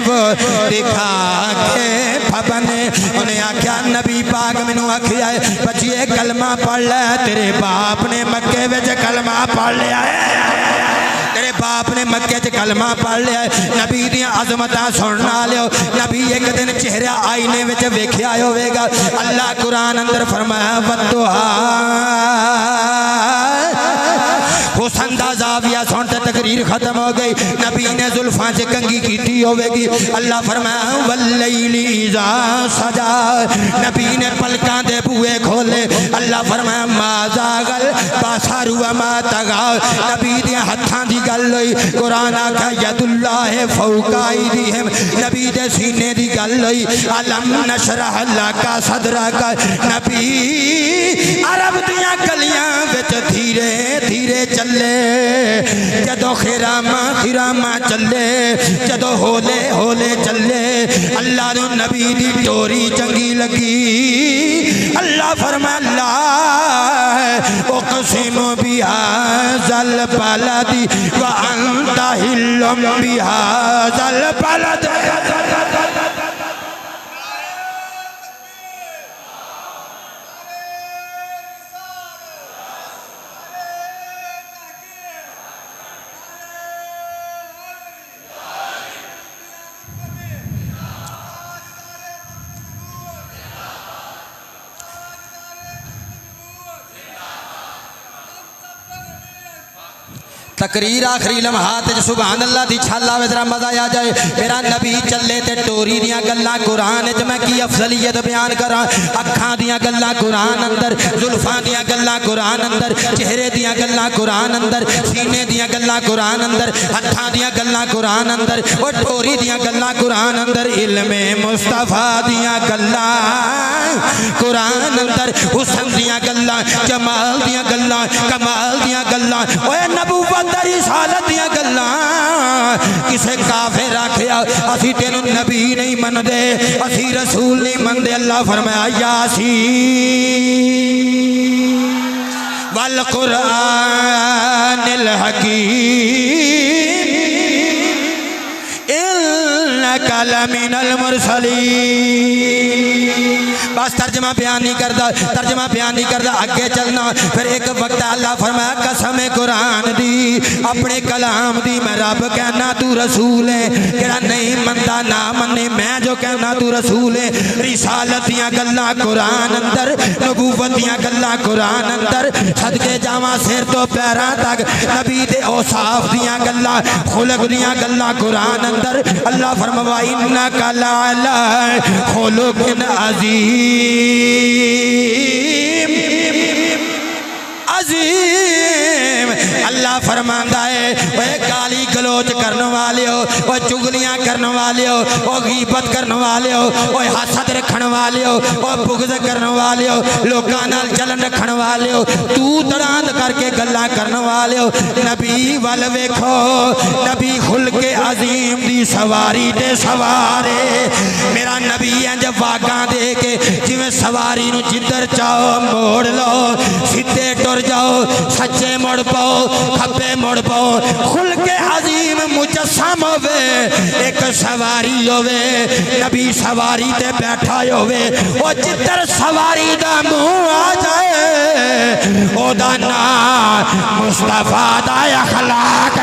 वो दिखा के फबने। उन्हें आख्या नबी पाक मैनू आखिया है बच्चिए कलमा पढ़ ले, तेरे बाप ने मक्के विच कलमा पढ़ लिया है, तेरे बाप ने मक्के च कलमा पढ़ लिया है। नबी दी अजमतां सुनना लियो। नबी एक दिन चेहरा आईने विच वेख्या होवेगा। अल्लाह कुरान अंदर फरमाया वद्दुहा, हुसन दा ज़ाविया सुनते तकरीर खत्म हो गई। नबी ने जुल्फां से कंगी की होगी। अल्लाह फरमाया वल्लैली इज़ा सजा, नबी ने पलकां दे बूए खोले। अल्लाह फरमाया मा ज़ागल बसरु व मा तगा, नबी दे हत्थां दी गल होई। कुरान आखा यदुल्लाह फौका अयदीहिम, नबी दे सीने दी गल होई। अलम नशरह लका सदरक, नबी अरब दियां गलियां विच धीरे धीरे चले, जदों खिरामा चले, जदों होले होले चले। अल्लाह नु नबी दी डोरी चंगी लगी। अल्लाह फरमाया उक़सिम बिहाज़ल बलदी व अंता हिल्लुम बिहाज़ल बलद। तकरीर आखिरी लम्हात सुभान अल्लाह दी छल आवे जरा मजा आ जाए। मेरा नबी चले ते टोरी दियां गल्लां कुरान च मैं की अफजलियत बयान करा। अखां दियां गल्लां कुरान अंदर, जुल्फां दियां गल्लां कुरान अंदर, चेहरे दियां गल्लां कुरान अंदर, सीने दियां गल्लां कुरान अंदर, हत्थां दियां गल्लां कुरान अंदर, और टोरी दियां गल्लां कुरान अंदर, इल्मे मुस्तफा दियां गल्लां कुरान अंदर, हुस्न दियां गल्लां, जमाल दियां गल्लां, कमाल दियां गल्लां, ओए नबूवत रिसालत दियां गल्लां। किसे काफिर आखिया असी तेनू नबी नहीं मनदे, असी रसूल नहीं मनदे। अल्लाह फरमाया यासीन वल कुरानिल हकीम इन्नका लमिनल मुरसलीन। बस तर्जमा बयान नहीं करता, तर्जमा बयान नहीं करता, आगे चलना। फिर एक वक्त अल्लाह फरमाया कसम कुरान दी, अपने कलाम दी, मैं रब कहना तू रसूल है। केड़ा नहीं मनता ना मने, मैं जो कहना तू रसूल है। रिसालत दियां गल्लां कुरान अंदर, नबूवत दियां गल्लां कुरान अंदर, सदके जावां सिर तो पैरां तक नबी दे औसाफ दियां गल्लां, खुलक दियां गल्लां कुरान अंदर। अल्लाह फरमाया इन्नका लअला खुलुकिन अज़ीम अजीम। अल्लाह फरमांदा है ओए गाली गलोच करने वाले हो, ओए चुगलियां करने वाले हो, ओ गीबत करने वाले हो, ओए हसद रखने वाले हो, ओ बुग़्ज़ करने वाले हो, लोकां नाल जलन रखने वाले हो, तू तड़ांद करके गल्लां करने वाले हो। नबी वल वेखो, नबी खुल के अजीम दी सवारी ते सवारे। मेरा नबी इंज वागां दे के जिवें सवारी नूं जिधर चाहो मोड़ लो, सीधे टुर जाओ, सच्चे मुड़ पाओ खब्बे मुड़ पाओ खुल के अजीम मुजस्सम होवे एक सवारी होवे नबी सवारी ते बैठा होवे ओ जिधर सवारी दा मुंह आ जाए ओदा नाम मुस्तफा दा अखलाक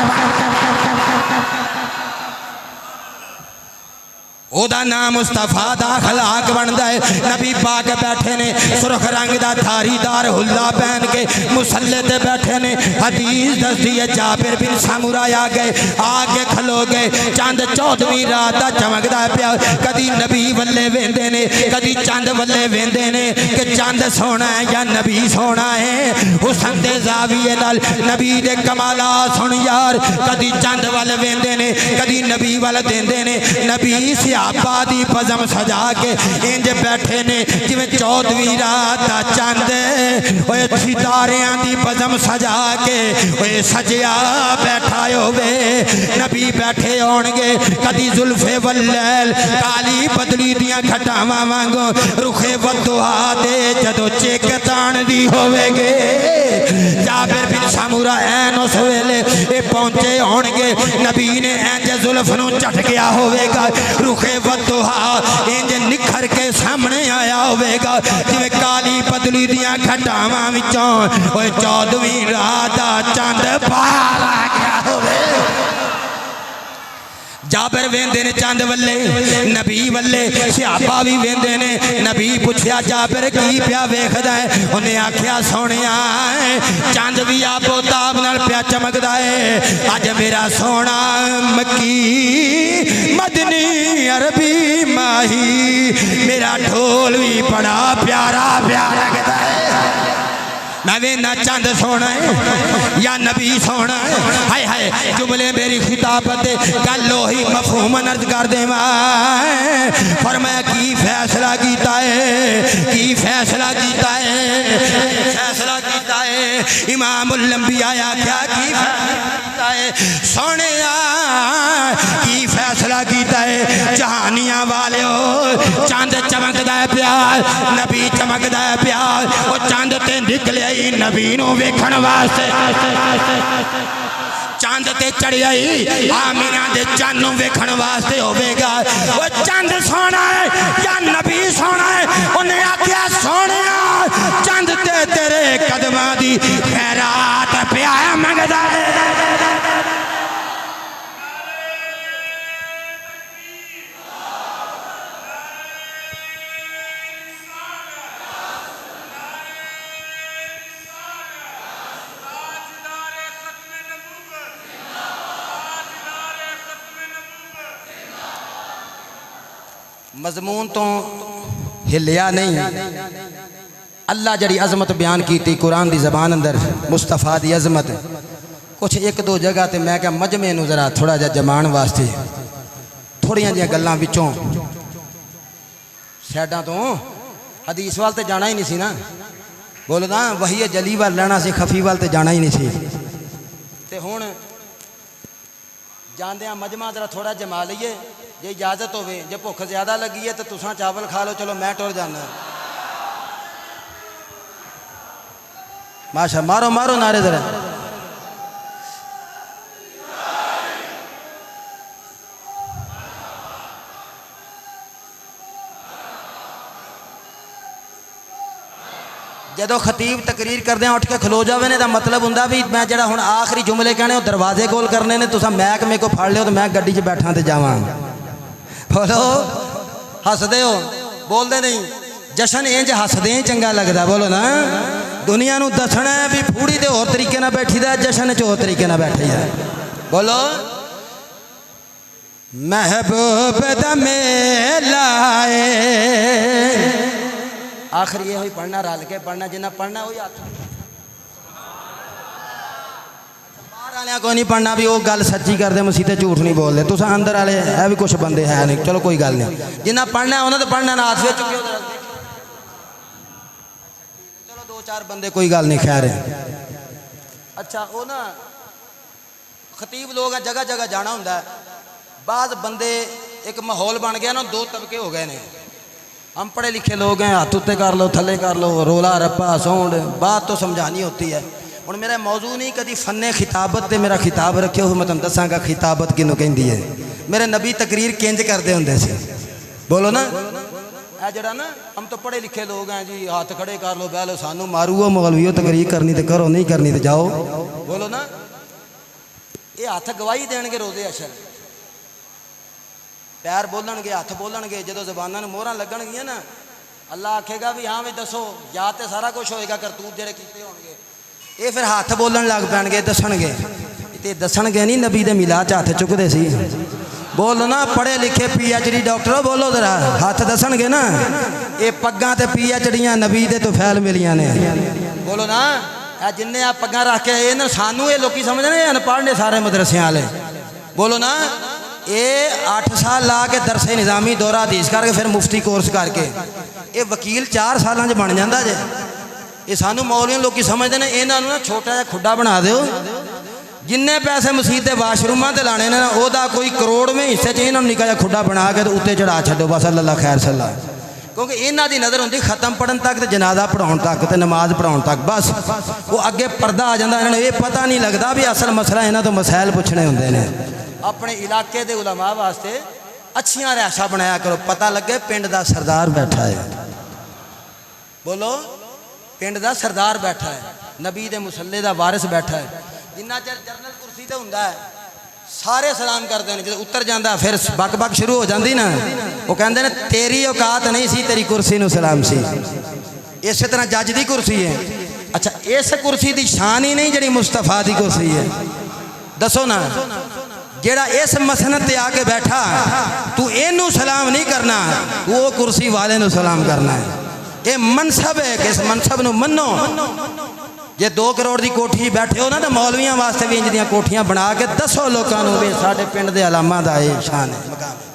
ओदा नाम मुस्तफा दा अखलाक बनता है। नबी पाक बैठे ने सुरख रंग दा धारीदार हुल्ला पहन के मुसल्ले ते बैठे ने हदीस दसदी है जाबिर बिन सामुरा आ गए आके खलो गए चंद 14वीं रात दा चमकदा पिया कदी नबी वल्ले वेंदे ने कदी चंद वल्ले वेंदे ने कि चंद सोना है या नबी सोना है हुसन दे जाविये नाल नबी दे कमालात सुन यार कदी चंद वल वेंदे ने कदी नबी वल देंदे ने नबी सियापा दी पजम सजा के इंज बैठे ने जिवें 14वीं रात दा चंद ओए सितारियां दी पजम सजा के ओए सजिया बैठा होवे नबी बैठे होणगे कदी जुल्फे वल्लैल काली बदली दियां खटावां वांगो रुखे वदुआ दे जदों चेक ताण दी होवेगे जाबिर बिन सामुरा ऐन उस वेले ए पहुंचे होणगे नबी ने इंज जुल्फ नूं झटकिया होवेगा रुखे वदुआ इंज निखर के सामने आया होवेगा जिवें काली बदली दियां खटावां विचों ओए 14वीं रात दा चंद बाहर आ गया होवे जाबिर वेंदे ने चंद वल्ले नबी वल्ले सियापा भी वेंदे ने नबी पूछया जाबिर की पिया वेखदा है उन्हें आख्या सोनिया चंद भी आपो ताब नाल पिया चमकदा है अज मेरा सोना मक्की मदनी अरबी माही मेरा ढोल भी बड़ा प्यारा प्यारा लगदा है मैं वेना चंद सोना है या नबी सोना है हाय हाय जुमले मेरी खिताबत गल ही मफहूम अर्ज कर देवा फरमाया की फैसला कीता है की फैसला कीता है फैसला कीता है इमामुल अंबिया क्या की फैसला कीता है सोने की फैसला कीता है जहानियां वाले हो चंद चमकदा है प्यार नबी चमकदा है प्यार वो चंद ते निकले नबी नूं वेखण वास्ते चंद ते चढ़िया आमिना दे चंद नूं वेखण वास्ते होवेगा वो चंद सोना है या नबी सोना है उन्हें आख्या सोने चंद ते तेरे कदमां दी खैरात पिया मंगदा है मजमून तो हिलिया नहीं अल्लाह जड़ी अजमत बयान की थी कुरान दी जबान अंदर मुस्तफा दी अजमत कुछ एक दो जगह ते मैं क्या मजमे नूं जरा थोड़ा जा जमान वास्ते थोड़ियां जिहियां गल्लां विचों साइडां तो हदीस वाल ते जाना ही नहीं सी ना बोलदा वही जली वाल लेना सी खफी वाल ते जाना ही नहीं सी ते हुण जांदियां मजमा जरा थोड़ा जमा लईए जे इजाजत हो जे भुख ज्यादा लगी है तो तुसा चावल खा लो चलो मैं टुर जाना माशा मारो मारो नारे जरा जदों खतीब तकरीर करदे उठ के खलो जावे ने दा मतलब हुंदा भी मैं जड़ा हुण आखिरी जुमले कहने वो दरवाजे कोल करने ने तुसा मैक मेरे को फड़ लियो तो मैं गड्डी च बैठा ते जावां बोलो हसदे हो बोलते नहीं जशन इंज हसदे ही चंगा लगता बोलो ना दुनिया नूं दसना है भी फूड़ी तो होर तरीके ना बैठी दा जशन च होर तरीके ना बैठी है बोलो महबूब दा मेला आखिर ये हुई पढ़ना रल के पढ़ना जिन्ना पढ़ना वही हाथ को नहीं पढ़ना भी वो गल सच्ची करते मसीते झूठ नहीं बोलते तुस अंदर वाले है भी कुछ बंदे है नहीं चलो कोई गल नहीं जिन्ना पढ़ना उन्हें तो पढ़ना ना हाथ चुके चलो दो चार बंदे कोई गल नहीं खैर है अच्छा वो ना खतीब लोग जगह जगह जाना होंगे बाद बंदे एक माहौल बन गया ना दो तबके हो गए ने हम पढ़े लिखे लोग हैं हाथ उत्ते कर लो थले कर लो रोला रप्पा सौंड बात तो समझानी होती है हुण मेरा मौजू नहीं कभी फन्ने खिताबत ते मेरा खिताब रखे हो मैं तुहानूं दसांगा खिताबत किनूं कहिंदी है। मेरे नबी तकरीर किंज करदे हुंदे सी बोलो ना। ए जड़ा ना हम तो पढ़े लिखे लोग हैं जी हाथ खड़े कर लो बह लो सानू मारूओ मौलवीओ तकरीर करनी तो करो नहीं करनी तो जाओ बोलो ना। ये हाथ गवाही देणगे रोजे अशर पैर बोलणगे हाथ बोलणगे जो जबानां नूं मोहरां लगणगियां ना अल्लाह आखेगा भी हाँ भी दसो याद तो सारा कुछ होएगा करतूत जेड़े कीते होणगे ये फिर हाथ बोलन लग पैणगे दसणगे ते दसणगे नहीं नबी दे मिलाद च हाथ चुकदे सी बोलो ना। पढ़े लिखे PhD डॉक्टर बोलो जरा हाथ दसणगे ना। ये पग्गां ते PhDयां नबी दे तो फैल मिलियां ने बोलो ना। ए जिन्ने आ पग्गां रख के ये ना सानू ये लोकी समझदे अनपढ़ ने सारे मदरसियां वाले बोलो ना। ये 8 साल ला के दरसे निज़ामी दौरा हदीस करके फिर मुफ्ती कोर्स करके ये वकील 4 सालों च बन जाता जे। ये सानू मौलवी लोग समझते हैं इन्हों ना छोटा जिहा खुड्डा बना दो जिन्ने पैसे मसीत के वाशरूमां ते लाने ने ना ओदा कोई करोड़वें हिस्से च इन्होंने निक्का जिहा खुड्डा बना के तो उत्ते चढ़ा छड्डो बस अल्लाह खैर सल्ला। क्योंकि इन्हों की नज़र होंगी खत्म पढ़न तक तो जनाजा पढ़ाउण तक तो नमाज पढ़ाउण तक बस वो अगे पर्दा आ जाता इन्होंने ये पता नहीं लगता भी असल मसला इन्हों तो मसैल पुछने होंगे ने। अपने इलाके के उलमा वास्ते अच्छियां रिहायशा बनाया करो पता लगे पिंड का सरदार बैठा है बोलो पिंड का सरदार बैठा है नबी दे मुसल्ले का वारिस बैठा है। जिन्ना चर जरनल कुर्सी तो होंदा है सारे सलाम करते हैं जो उतर जाता फिर बक बक शुरू हो जाती ना वो कहते हैं तेरी औकात नहीं सी तेरी कुर्सी नूं सलाम सी। इस तरह जज की कुर्सी है। अच्छा इस कुर्सी की शान ही नहीं जी मुस्तफा की कुर्सी है दसो ना। जेड़ा इस मसनत ते आके बैठा तू इनू सलाम नहीं करना तू वो कुर्सी वाले नू सलाम करना है। ये मनसब है कि इस मनसब नू मनो। जे 2 करोड़ की कोठी बैठे हो ना तो मौलवियों वास्ते भी इंज दियां कोठियां बना के दसो लोगों को भी साडे पिंड दे अलामा दा ये शान है मकाम है।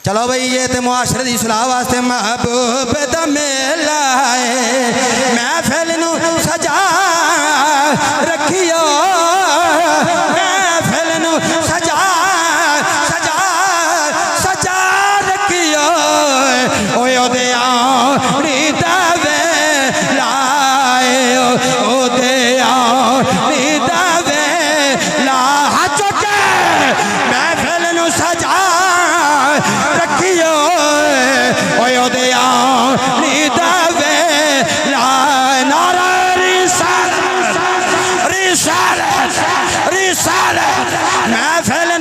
चलो भाई ये तो मुआशरे की सलाह वास्ते महबूब दा मेला है महफिल नू सजा रखियो महफिल नू सजा सजा सजा रखियो ओए ओदे आनी दा वेला ओदे आनी दा वेला हाथ चुके महफिल नू सजा रखियो ओए ओदे आनी दा वेला नारा रिसालत रिसालत रिसालत महफिल